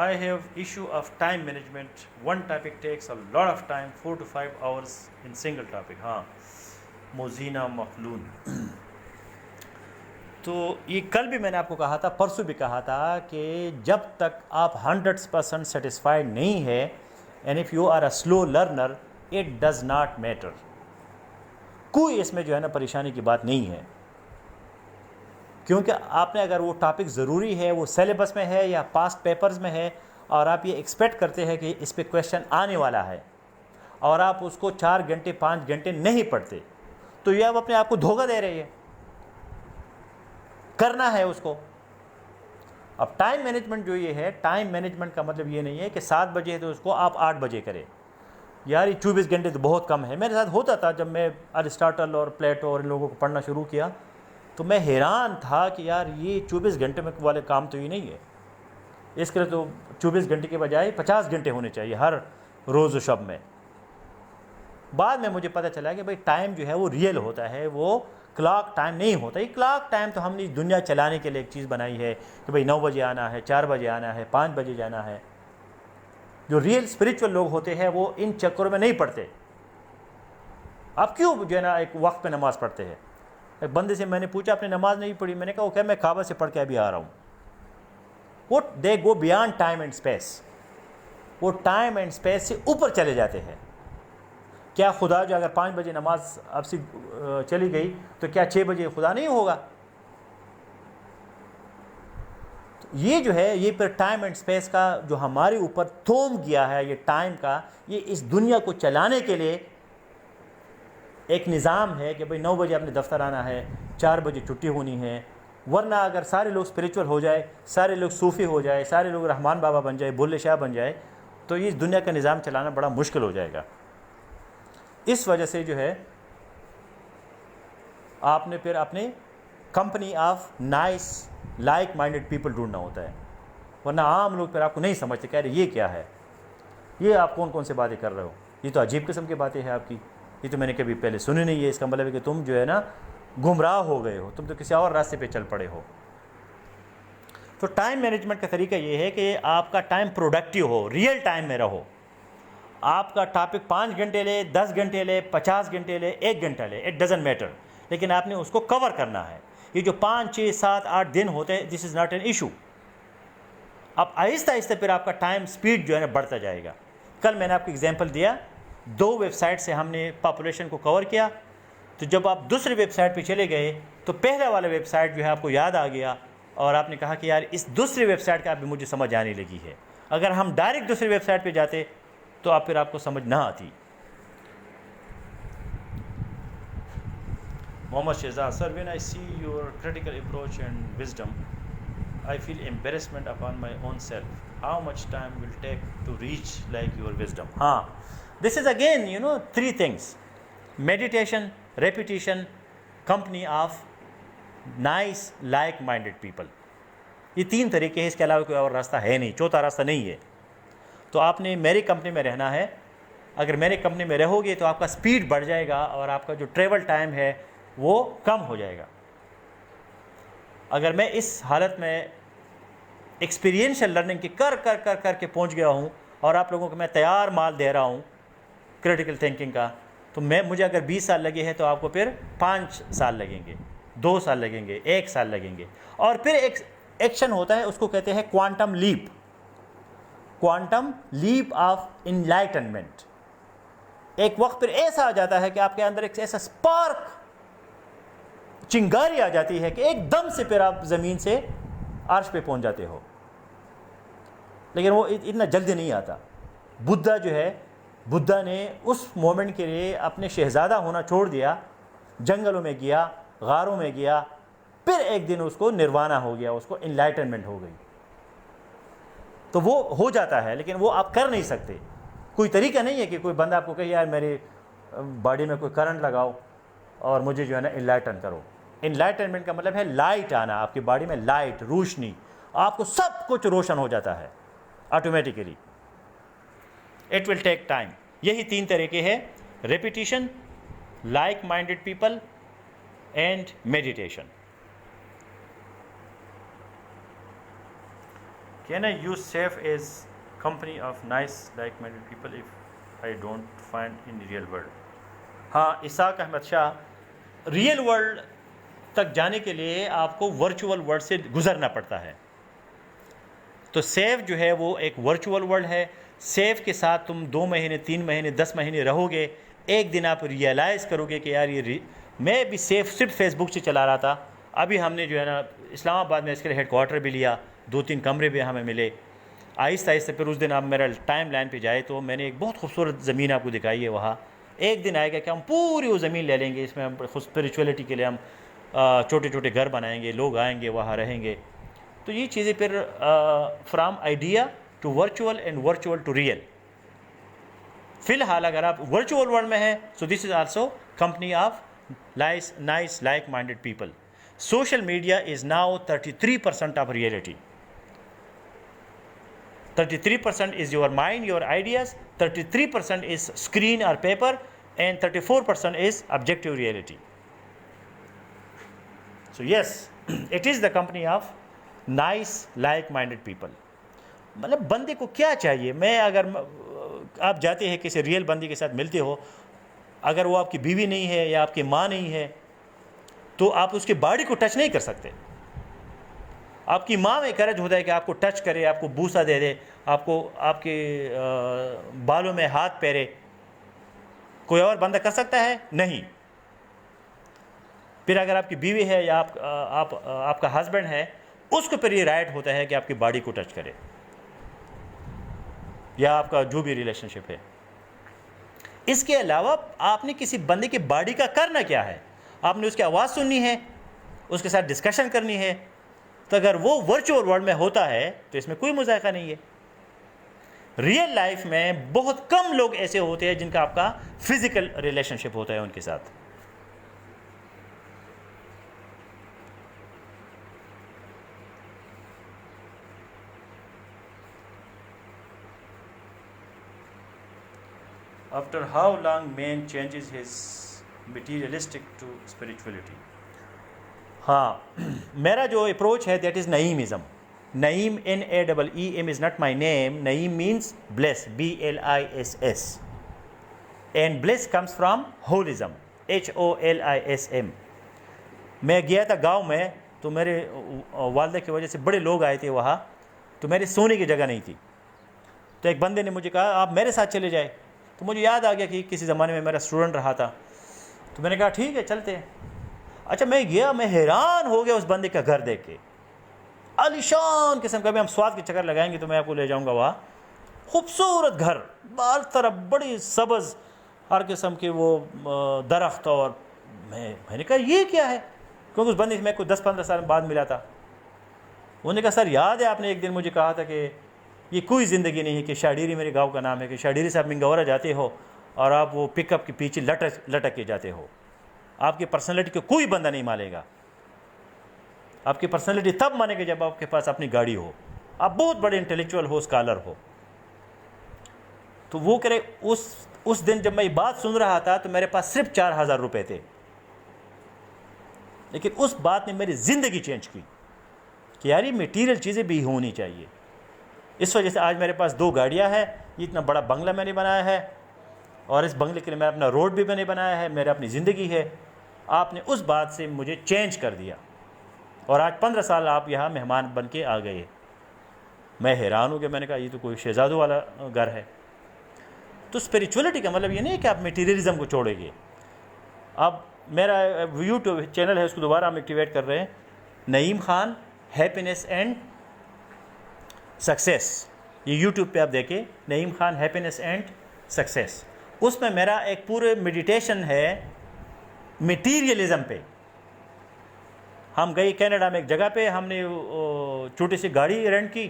I have issue of time management. One topic takes a lot of time, 4 to 5 hours in single topic. ہاں موزینہ مخلون. تو یہ کل بھی میں نے آپ کو کہا تھا، پرسوں بھی کہا تھا کہ جب تک آپ 100% سیٹسفائیڈ نہیں ہے، and if you are a slow learner it does not matter. کوئی اس میں جو ہے نا پریشانی کی بات نہیں ہے، کیونکہ آپ نے اگر وہ ٹاپک ضروری ہے، وہ سیلیبس میں ہے یا پاسٹ پیپرز میں ہے، اور آپ یہ ایکسپیکٹ کرتے ہیں کہ اس پہ کویشچن آنے والا ہے، اور آپ اس کو 4 گھنٹے 5 گھنٹے نہیں پڑھتے، تو یہ آپ اپنے آپ کو دھوکہ دے رہے ہیں. کرنا ہے اس کو. اب ٹائم مینجمنٹ جو یہ ہے، ٹائم مینجمنٹ کا مطلب یہ نہیں ہے کہ 7 بجے ہے تو اس کو آپ 8 بجے کریں. یار یہ 24 گھنٹے تو بہت کم ہے. میرے ساتھ ہوتا تھا جب میں ارسطاٹل اور پلیٹو اور ان لوگوں کو پڑھنا شروع کیا، تو میں حیران تھا کہ یار یہ 24 گھنٹے میں والے کام تو یہ نہیں ہے. اس کے لیے تو 24 گھنٹے کے بجائے 50 گھنٹے ہونے چاہیے ہر روز و شب میں. بعد میں مجھے پتہ چلا کہ بھائی ٹائم جو ہے وہ ریئل ہوتا ہے، وہ کلاک ٹائم نہیں ہوتا. یہ کلاک ٹائم تو ہم نے دنیا چلانے کے لیے ایک چیز بنائی ہے کہ بھائی 9 بجے آنا ہے، 4 بجے آنا ہے، 5 بجے جانا ہے. جو ریئل اسپریچول لوگ ہوتے ہیں وہ ان چکروں میں نہیں پڑھتے. آپ کیوں جو ہے نا ایک وقت پہ نماز پڑھتے ہیں؟ ایک بندے سے میں نے پوچھا آپ نے نماز نہیں پڑھی؟ میں نے کہا وہ کہ میں کعبہ سے پڑھ کے ابھی آ رہا ہوں. وہ they go beyond time and space. وہ ٹائم اینڈ اسپیس سے اوپر چلے جاتے ہیں. کیا خدا جو اگر 5 بجے نماز اب سے چلی گئی تو کیا 6 بجے خدا نہیں ہوگا؟ یہ جو ہے یہ پھر ٹائم اینڈ اسپیس کا جو ہمارے اوپر تھوم گیا ہے، یہ ٹائم کا، یہ اس دنیا کو چلانے کے لیے ایک نظام ہے کہ بھئی 9 بجے آپ نے دفتر آنا ہے، 4 بجے چھٹی ہونی ہے، ورنہ اگر سارے لوگ اسپریچول ہو جائے، سارے لوگ صوفی ہو جائے، سارے لوگ رحمان بابا بن جائے، بلے شاہ بن جائے، تو اس دنیا کا نظام چلانا بڑا مشکل ہو جائے گا۔ اس وجہ سے جو ہے آپ نے پھر اپنے company of nice like minded people ڈھونڈنا ہوتا ہے، ورنہ عام لوگ پھر آپ کو نہیں سمجھتے کہ ارے یہ کیا ہے، یہ آپ کون کون سے باتیں کر رہے ہو، یہ تو عجیب قسم کی باتیں ہیں آپ کی، یہ تو میں نے کبھی پہلے سنی نہیں ہے، اس کا مطلب ہے کہ تم جو ہے نا گمراہ ہو گئے ہو، تم تو کسی اور راستے پہ چل پڑے ہو۔ تو ٹائم مینجمنٹ کا طریقہ یہ ہے کہ آپ کا ٹائم پروڈکٹیو ہو، ریئل ٹائم میں رہو۔ آپ کا ٹاپک 5 گھنٹے لے، 10 گھنٹے لے، 50 گھنٹے لے، 1 گھنٹہ لے، اٹ ڈزنٹ میٹر، لیکن آپ نے اس کو کور کرنا ہے۔ یہ جو 5، 6، 7، 8 دن ہوتے ہیں، دس از ناٹ این ایشو۔ اب آہستہ آہستہ پھر آپ کا ٹائم سپیڈ جو ہے نا بڑھتا جائے گا۔ کل میں نے آپ کو ایگزامپل دیا، 2 ویب سائٹ سے ہم نے پاپولیشن کو کور کیا، تو جب آپ دوسری ویب سائٹ پہ چلے گئے تو پہلا والا ویب سائٹ جو ہے آپ کو یاد آ گیا، اور آپ نے کہا کہ یار اس دوسری ویب سائٹ کا ابھی مجھے سمجھ آنے لگی ہے۔ اگر ہم ڈائریکٹ دوسری ویب سائٹ پہ جاتے تو پھر آپ کو سمجھ نہ آتی۔ محمد شہزاد سر، when I see your critical approach and wisdom, I feel embarrassment upon my own self. How much time will take to reach like your wisdom? ہاں، this is again 3 things: meditation, repetition, company of nice like minded people. یہ 3 طریقے ہیں، اس کے علاوہ کوئی اور راستہ ہے نہیں، چوتھا راستہ نہیں ہے۔ تو آپ نے میری کمپنی میں رہنا ہے، اگر میری کمپنی میں رہو گے تو آپ کا سپیڈ بڑھ جائے گا اور آپ کا جو ٹریول ٹائم ہے وہ کم ہو جائے گا۔ اگر میں اس حالت میں ایکسپیرینشل لرننگ کی کر کے پہنچ گیا ہوں اور آپ لوگوں کو میں تیار مال دے رہا ہوں کریٹیکل تھنکنگ کا، تو مجھے اگر 20 سال لگے ہیں تو آپ کو پھر 5 سال لگیں گے، 2 سال لگیں گے، 1 سال لگیں گے۔ اور پھر ایک ایکشن ہوتا ہے، اس کو کہتے ہیں quantum leap, quantum leap of enlightenment. ایک وقت پھر ایسا آ جاتا ہے کہ آپ کے اندر ایک ایسا سپارک، چنگاری آ جاتی ہے کہ ایک دم سے پھر آپ زمین سے عرش پہ پہنچ جاتے ہو، لیکن وہ اتنا جلدی نہیں آتا۔ بدھا جو ہے، بدھا نے اس مومنٹ کے لیے اپنے شہزادہ ہونا چھوڑ دیا، جنگلوں میں گیا، غاروں میں گیا، پھر ایک دن اس کو نروانا ہو گیا، اس کو انلائٹنمنٹ ہو گئی۔ تو وہ ہو جاتا ہے، لیکن وہ آپ کر نہیں سکتے۔ کوئی طریقہ نہیں ہے کہ کوئی بندہ آپ کو کہے یار میری باڈی میں کوئی کرنٹ لگاؤ اور مجھے جو ہے نا انلائٹن کرو۔ انلائٹنمنٹ کا مطلب ہے لائٹ آنا، آپ کی باڈی میں لائٹ، روشنی، آپ کو سب کچھ روشن ہو جاتا ہے automatically. It will take time. یہی 3 طریقے ہیں: repetition, like minded people and meditation. Can I use SAFE as company of nice like-minded people if I don't find in the real world? ہاں، اسحاق احمد شاہ، ریئل ورلڈ تک جانے کے لیے آپ کو ورچوئل ورلڈ سے گزرنا پڑتا ہے۔ تو سیف جو ہے وہ ایک ورچوئل ورلڈ ہے۔ سیف کے ساتھ تم 2 مہینے، 3 مہینے، 10 مہینے رہو گے، ایک دن آپ ریئلائز کرو گے کہ یار میں بھی سیف صرف فیس بک سے چلا رہا تھا۔ ابھی ہم نے جو ہے نا اسلام آباد میں اس کے لیے ہیڈ کوارٹر بھی لیا، 2-3 کمرے بھی ہمیں ملے۔ آہستہ آہستہ پھر اس دن آپ میرا ٹائم لائن پہ جائے تو میں نے ایک بہت خوبصورت زمین آپ کو دکھائی ہے وہاں۔ ایک دن آئے گا کہ ہم پوری وہ زمین لے لیں گے، اس میں ہم خود اسپریچولیٹی کے لیے ہم چھوٹے چھوٹے گھر بنائیں گے، لوگ آئیں گے وہاں رہیں گے۔ تو یہ چیزیں پھر from idea to virtual and virtual to real. فی الحال اگر آپ ورچوئل ورلڈ میں ہیں so this is also company of nice like minded people. Social media is now 33% of reality. 33% is your mind, your ideas, 33% is screen or paper, and 34% is objective reality. So yes, it is the company of nice like-minded people. مطلب بندے کو کیا چاہیے؟ اگر آپ جاتے ہیں کسی ریئل بندے کے ساتھ ملتے ہو، اگر وہ آپ کی بیوی نہیں ہے یا آپ کی ماں نہیں ہے تو آپ اس کی باڈی کو ٹچ نہیں کر سکتے۔ آپ کی ماں میں کرج ہوتا ہے کہ آپ کو ٹچ کرے، آپ کو بوسہ دے دے، آپ کو آپ کے بالوں میں ہاتھ پھیرے۔ کوئی اور بندہ کر سکتا ہے؟ نہیں۔ پھر اگر آپ کی بیوی ہے یا آپ کا ہسبینڈ ہے، اس کو پھر یہ رائٹ ہوتا ہے کہ آپ کی باڈی کو ٹچ کرے، یا آپ کا جو بھی ریلیشن شپ ہے۔ اس کے علاوہ آپ نے کسی بندے کی باڈی کا کرنا کیا ہے؟ آپ نے اس کی آواز سننی ہے، اس کے ساتھ ڈسکشن کرنی ہے، تو اگر وہ ورچوئل ورلڈ میں ہوتا ہے تو اس میں کوئی مذائقہ نہیں ہے۔ ریئل لائف میں بہت کم لوگ ایسے ہوتے ہیں جن کا آپ کا فزیکل ریلیشن شپ ہوتا ہے ان کے ساتھ۔ After how long man changes his materialistic to spirituality؟ ہاں، میرا جو اپروچ ہے that is Naeemism. Naeem NAEEM is not my name, Naeem means bliss, BLISS، and bliss comes from holism, HOLISM۔ میں گیا تھا گاؤں میں، تو میرے والدہ کی وجہ سے بڑے لوگ آئے تھے وہاں، تو میرے سونے کی جگہ نہیں تھی، تو ایک بندے نے مجھے کہا آپ میرے ساتھ چلے جائے، تو مجھے یاد آ گیا کہ کسی زمانے میں میرا اسٹوڈنٹ رہا تھا، تو میں نے کہا ٹھیک ہے چلتے ہیں۔ اچھا میں گیا، میں حیران ہو گیا اس بندے کا گھر دیکھ کے، عالیشان قسم کا۔ بھی ہم سواد کے چکر لگائیں گے تو میں آپ کو لے جاؤں گا وہاں، خوبصورت گھر، بار طرف بڑی سبز ہر قسم کے وہ درخت، اور میں نے کہا یہ کیا ہے، کیونکہ اس بندے سے میں کوئی 10-15 سال بعد ملا تھا۔ انہوں نے کہا سر یاد ہے آپ نے ایک دن مجھے کہا تھا کہ یہ کوئی زندگی نہیں ہے، کہ شاڈیری میرے گاؤں کا نام ہے، کہ شاڈیری سے آپ منگورا جاتے ہو اور آپ وہ پک اپ کے پیچھے لٹک کے جاتے ہو، آپ کی پرسنالٹی کو کوئی بندہ نہیں مانے گا۔ آپ کی پرسنالٹی تب مانے گا جب آپ کے پاس اپنی گاڑی ہو، آپ بہت بڑے انٹلیکچوئل ہو، اسکالر ہو۔ تو وہ کہہ رہے اس دن جب میں یہ بات سن رہا تھا تو میرے پاس صرف 4000 روپے تھے، لیکن اس بات نے میری زندگی چینج کی کہ یار یہ میٹیریل چیزیں بھی ہونی چاہیے۔ اس وجہ سے آج میرے پاس 2 گاڑیاں ہیں، یہ اتنا بڑا بنگلہ میں نے بنایا ہے، اور اس بنگلے کے لیے میں اپنا روڈ بھی میں نے بنایا ہے، میرا اپنی زندگی ہے۔ آپ نے اس بات سے مجھے چینج کر دیا، اور آج 15 سال آپ یہاں مہمان بن کے آ گئے۔ میں حیران ہو گیا، میں نے کہا یہ تو کوئی شہزادوں والا گھر ہے۔ تو اسپریچولیٹی کا مطلب یہ نہیں ہے کہ آپ میٹیریلزم کو چھوڑیں گے۔ اب میرا یوٹیوب چینل ہے، اس کو دوبارہ ہم ایکٹیویٹ کر رہے ہیں، نعیم خان ہیپینس اینڈ سکسیس۔ یہ یوٹیوب پہ آپ دیکھیں، نعیم خان ہیپینس اینڈ سکسیس۔ اس میں میرا ایک پورے میڈیٹیشن ہے میٹیریلزم پہ۔ ہم گئے کینیڈا میں ایک جگہ پہ، ہم نے چھوٹی سی گاڑی رینٹ کی۔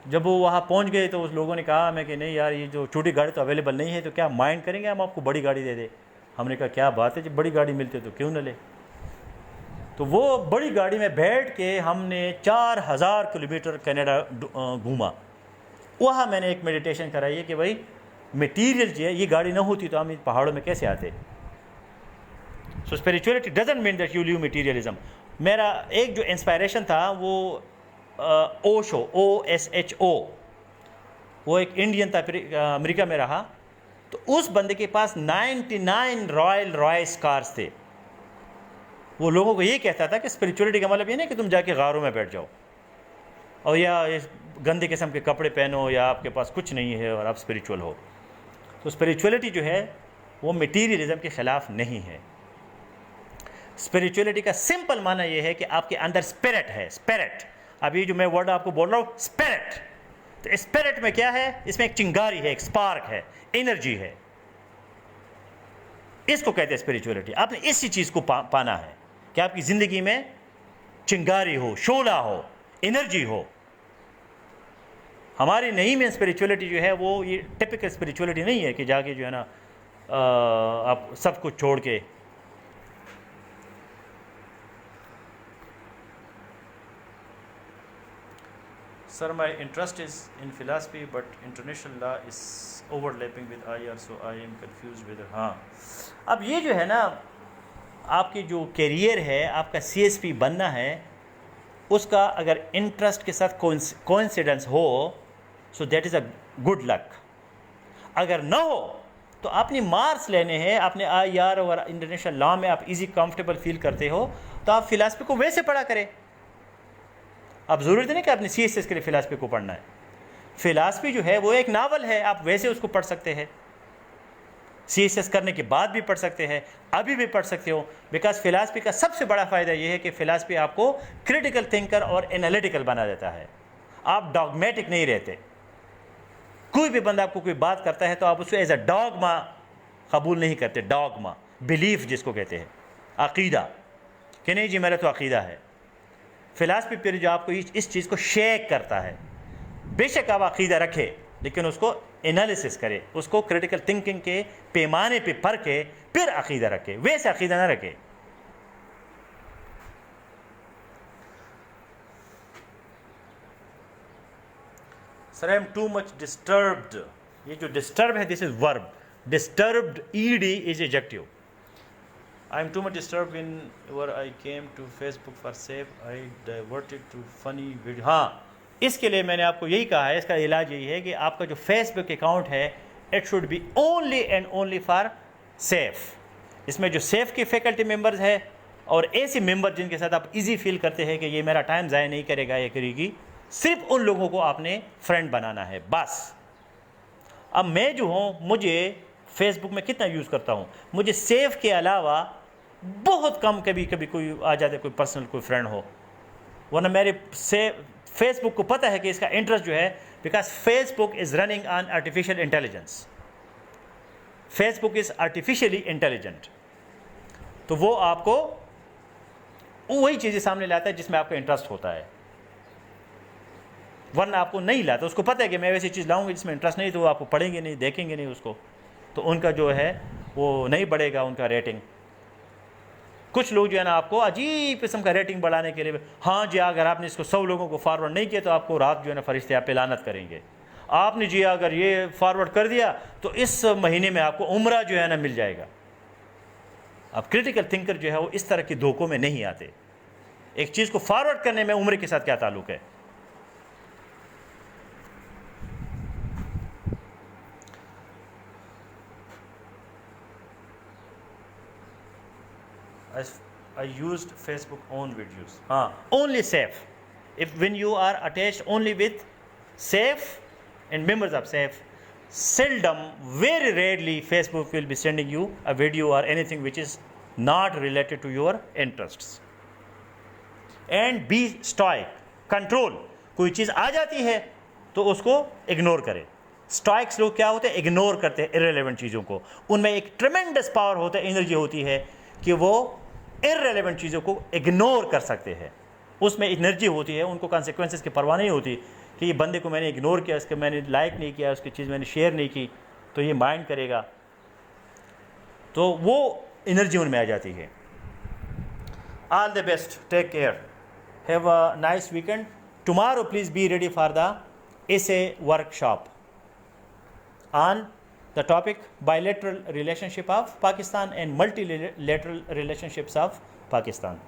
جب وہ وہاں پہنچ گئے تو اس لوگوں نے کہا ہمیں کہ نہیں یار یہ جو چھوٹی گاڑی تو اویلیبل نہیں ہے، تو کیا مائنڈ کریں گے ہم آپ کو بڑی گاڑی دے دیں؟ ہم نے کہا کیا بات ہے، جب بڑی گاڑی ملتی ہے تو کیوں نہ لے۔ تو وہ بڑی گاڑی میں بیٹھ کے ہم نے 4000 کلومیٹر کینیڈا گھوما۔ وہاں میں نے ایک میڈیٹیشن کرائی ہے کہ بھائی میٹیریل جو ہے، یہ گاڑی نہ ہوتی تو ہم ان پہاڑوں میں کیسے آتے۔ So spirituality doesn't mean that you leave materialism. میرا ایک جو انسپائریشن تھا وہ اوشو، OSHO، وہ ایک انڈین تھا، امریکہ میں رہا۔ تو اس بندے کے پاس 99 رائل رائس کارز تھے۔ وہ لوگوں کو یہ کہتا تھا کہ اسپریچولیٹی کا مطلب یہ نہیں کہ تم جا کے غاروں میں بیٹھ جاؤ اور یا گندے قسم کے کپڑے پہنو، یا آپ کے پاس کچھ نہیں ہے اور آپ اسپریچول ہو۔ تو اسپریچولیٹی جو ہے وہ میٹیریلزم کے خلاف نہیں ہے۔ اسپریچولیٹی کا سمپل معنی یہ ہے کہ آپ کے اندر اسپرٹ ہے، اسپرٹ۔ ابھی جو میں ورڈ آپ کو بول رہا ہوں اسپرٹ، تو اسپرٹ میں کیا ہے؟ اس میں ایک چنگاری ہے، ایک سپارک ہے، انرجی ہے، اس کو کہتے ہیں اسپریچولیٹی۔ آپ نے اسی چیز کو پانا ہے کہ آپ کی زندگی میں چنگاری ہو، شعلہ ہو، انرجی ہو۔ ہماری نعیم اسپریچولیٹی جو ہے وہ یہ ٹپکل اسپریچولیٹی نہیں ہے کہ جا کے جو ہے نا آپ سب کچھ چھوڑ کے۔ Sir, my interest is in philosophy, but international law is overlapping with IR, so I am confused whether ہاں اب یہ جو ہے نا آپ کی جو کیریئر ہے، آپ کا CSP بننا ہے، اس کا اگر انٹرسٹ کے ساتھ coincidence who so that is a good luck. اگر نہ ہو تو اپنی مارکس لینے ہیں، اپنے IR اور انٹرنیشنل لا میں آپ ایزی کمفرٹیبل فیل کرتے ہو تو آپ فلاسفی کو ویسے پڑھا کریں۔ اب ضرورت نہیں کہ آپ نے CSS کے لیے فلاسفی کو پڑھنا ہے۔ فلاسفی جو ہے وہ ایک ناول ہے، آپ ویسے اس کو پڑھ سکتے ہیں، CSS کرنے کے بعد بھی پڑھ سکتے ہیں، ابھی بھی پڑھ سکتے ہو، بیکاز فلاسفی کا سب سے بڑا فائدہ یہ ہے کہ فلاسفی آپ کو کریٹیکل تھنکر اور انالیٹیکل بنا دیتا ہے۔ آپ ڈاگمیٹک نہیں رہتے۔ کوئی بھی بندہ آپ کو کوئی بات کرتا ہے تو آپ اس کو ایز اے ڈاگما قبول نہیں کرتے، ڈاگما، بلیف جس کو کہتے ہیں، عقیدہ کہ نہیں جی میرا تو عقیدہ ہے. فلاسفی پیریڈ جو آپ کو اس چیز کو شیک کرتا ہے. بے شک آپ عقیدہ رکھے لیکن اس کو انالیسس کرے, اس کو کریٹیکل تھنکنگ کے پیمانے پہ پرکھے پھر عقیدہ رکھے, ویسے عقیدہ نہ رکھے. Sir I am too much disturbed. یہ جو ڈسٹرب ہے this is verb. Disturbed E D is adjective. I am too much disturbed whenever I came to Facebook for safe. I diverted to funny video. ہاں اس کے لیے میں نے آپ کو یہی کہا ہے, اس کا علاج یہی ہے کہ آپ کا جو فیس بک اکاؤنٹ ہے it should be only and only for safe. اس میں جو سیف کے فیکلٹی ممبرز ہے اور ایسے ممبر جن کے ساتھ آپ ایزی فیل کرتے ہیں کہ یہ میرا ٹائم ضائع نہیں کرے گا یا کرے گی, صرف ان لوگوں کو آپ نے فرینڈ بنانا ہے بس. اب میں جو ہوں مجھے فیس بک میں کتنا یوز کرتا ہوں, مجھے سیف کے علاوہ بہت کم کبھی کوئی آ جاتے, کوئی پرسنل کوئی فرینڈ ہو, ورنہ میرے فیس بک کو پتہ ہے کہ اس کا انٹرسٹ جو ہے, because Facebook is running on artificial intelligence. Facebook is artificially intelligent, تو وہ آپ کو وہی چیزیں سامنے لاتا ہے جس میں آپ کا انٹرسٹ ہوتا ہے, ورنہ آپ کو نہیں لاتا. اس کو پتہ ہے کہ میں ویسی چیز لاؤں گی جس میں انٹرسٹ نہیں, تو وہ آپ کو پڑھیں گے نہیں, دیکھیں گے نہیں اس کو, تو ان کا جو ہے وہ نہیں بڑھے گا ان کا ریٹنگ. کچھ لوگ جو ہے نا آپ کو عجیب قسم کا ریٹنگ بڑھانے کے لیے, ہاں جی اگر آپ نے اس کو 100 لوگوں کو فارورڈ نہیں کیا تو آپ کو رات جو ہے نا فرشتے آپ پہ لعنت کریں گے. آپ نے جی اگر یہ فارورڈ کر دیا تو اس مہینے میں آپ کو عمرہ جو ہے نا مل جائے گا. اب کریٹیکل تھنکر جو ہے وہ اس طرح کی دھوکوں میں نہیں آتے. ایک چیز کو فارورڈ کرنے میں عمرے کے ساتھ کیا تعلق ہے؟ I used Facebook own videos. Only safe. When you are attached only with safe and members of safe, seldom, very rarely Facebook will be sending you a video or anything which is not related to your interests. And be stoic. Control. کوئی چیز آ جاتی ہے تو اس کو ignore کرے. اسٹائکس لوگ کیا ہوتے ہیں, اگنور کرتے ہیں irrelevant چیزوں کو. ان میں ایک ٹریمنڈس پاور ہوتا ہے, انرجی ہوتی ہے کہ وہ irrelevant چیزوں کو اگنور کر سکتے ہیں. اس میں انرجی ہوتی ہے, ان کو کانسیکوینسز کی پرواہ نہیں ہوتی کہ یہ بندے کو میں نے اگنور کیا, اس کے میں نے لائک نہیں کیا, اس کی چیز میں نے شیئر نہیں کی تو یہ مائنڈ کرے گا, تو وہ انرجی ان میں آ جاتی ہے. All the best, take care, have a nice weekend. Tomorrow please be ready for the essay workshop on the topic bilateral relationship of Pakistan and multilateral relationships of Pakistan.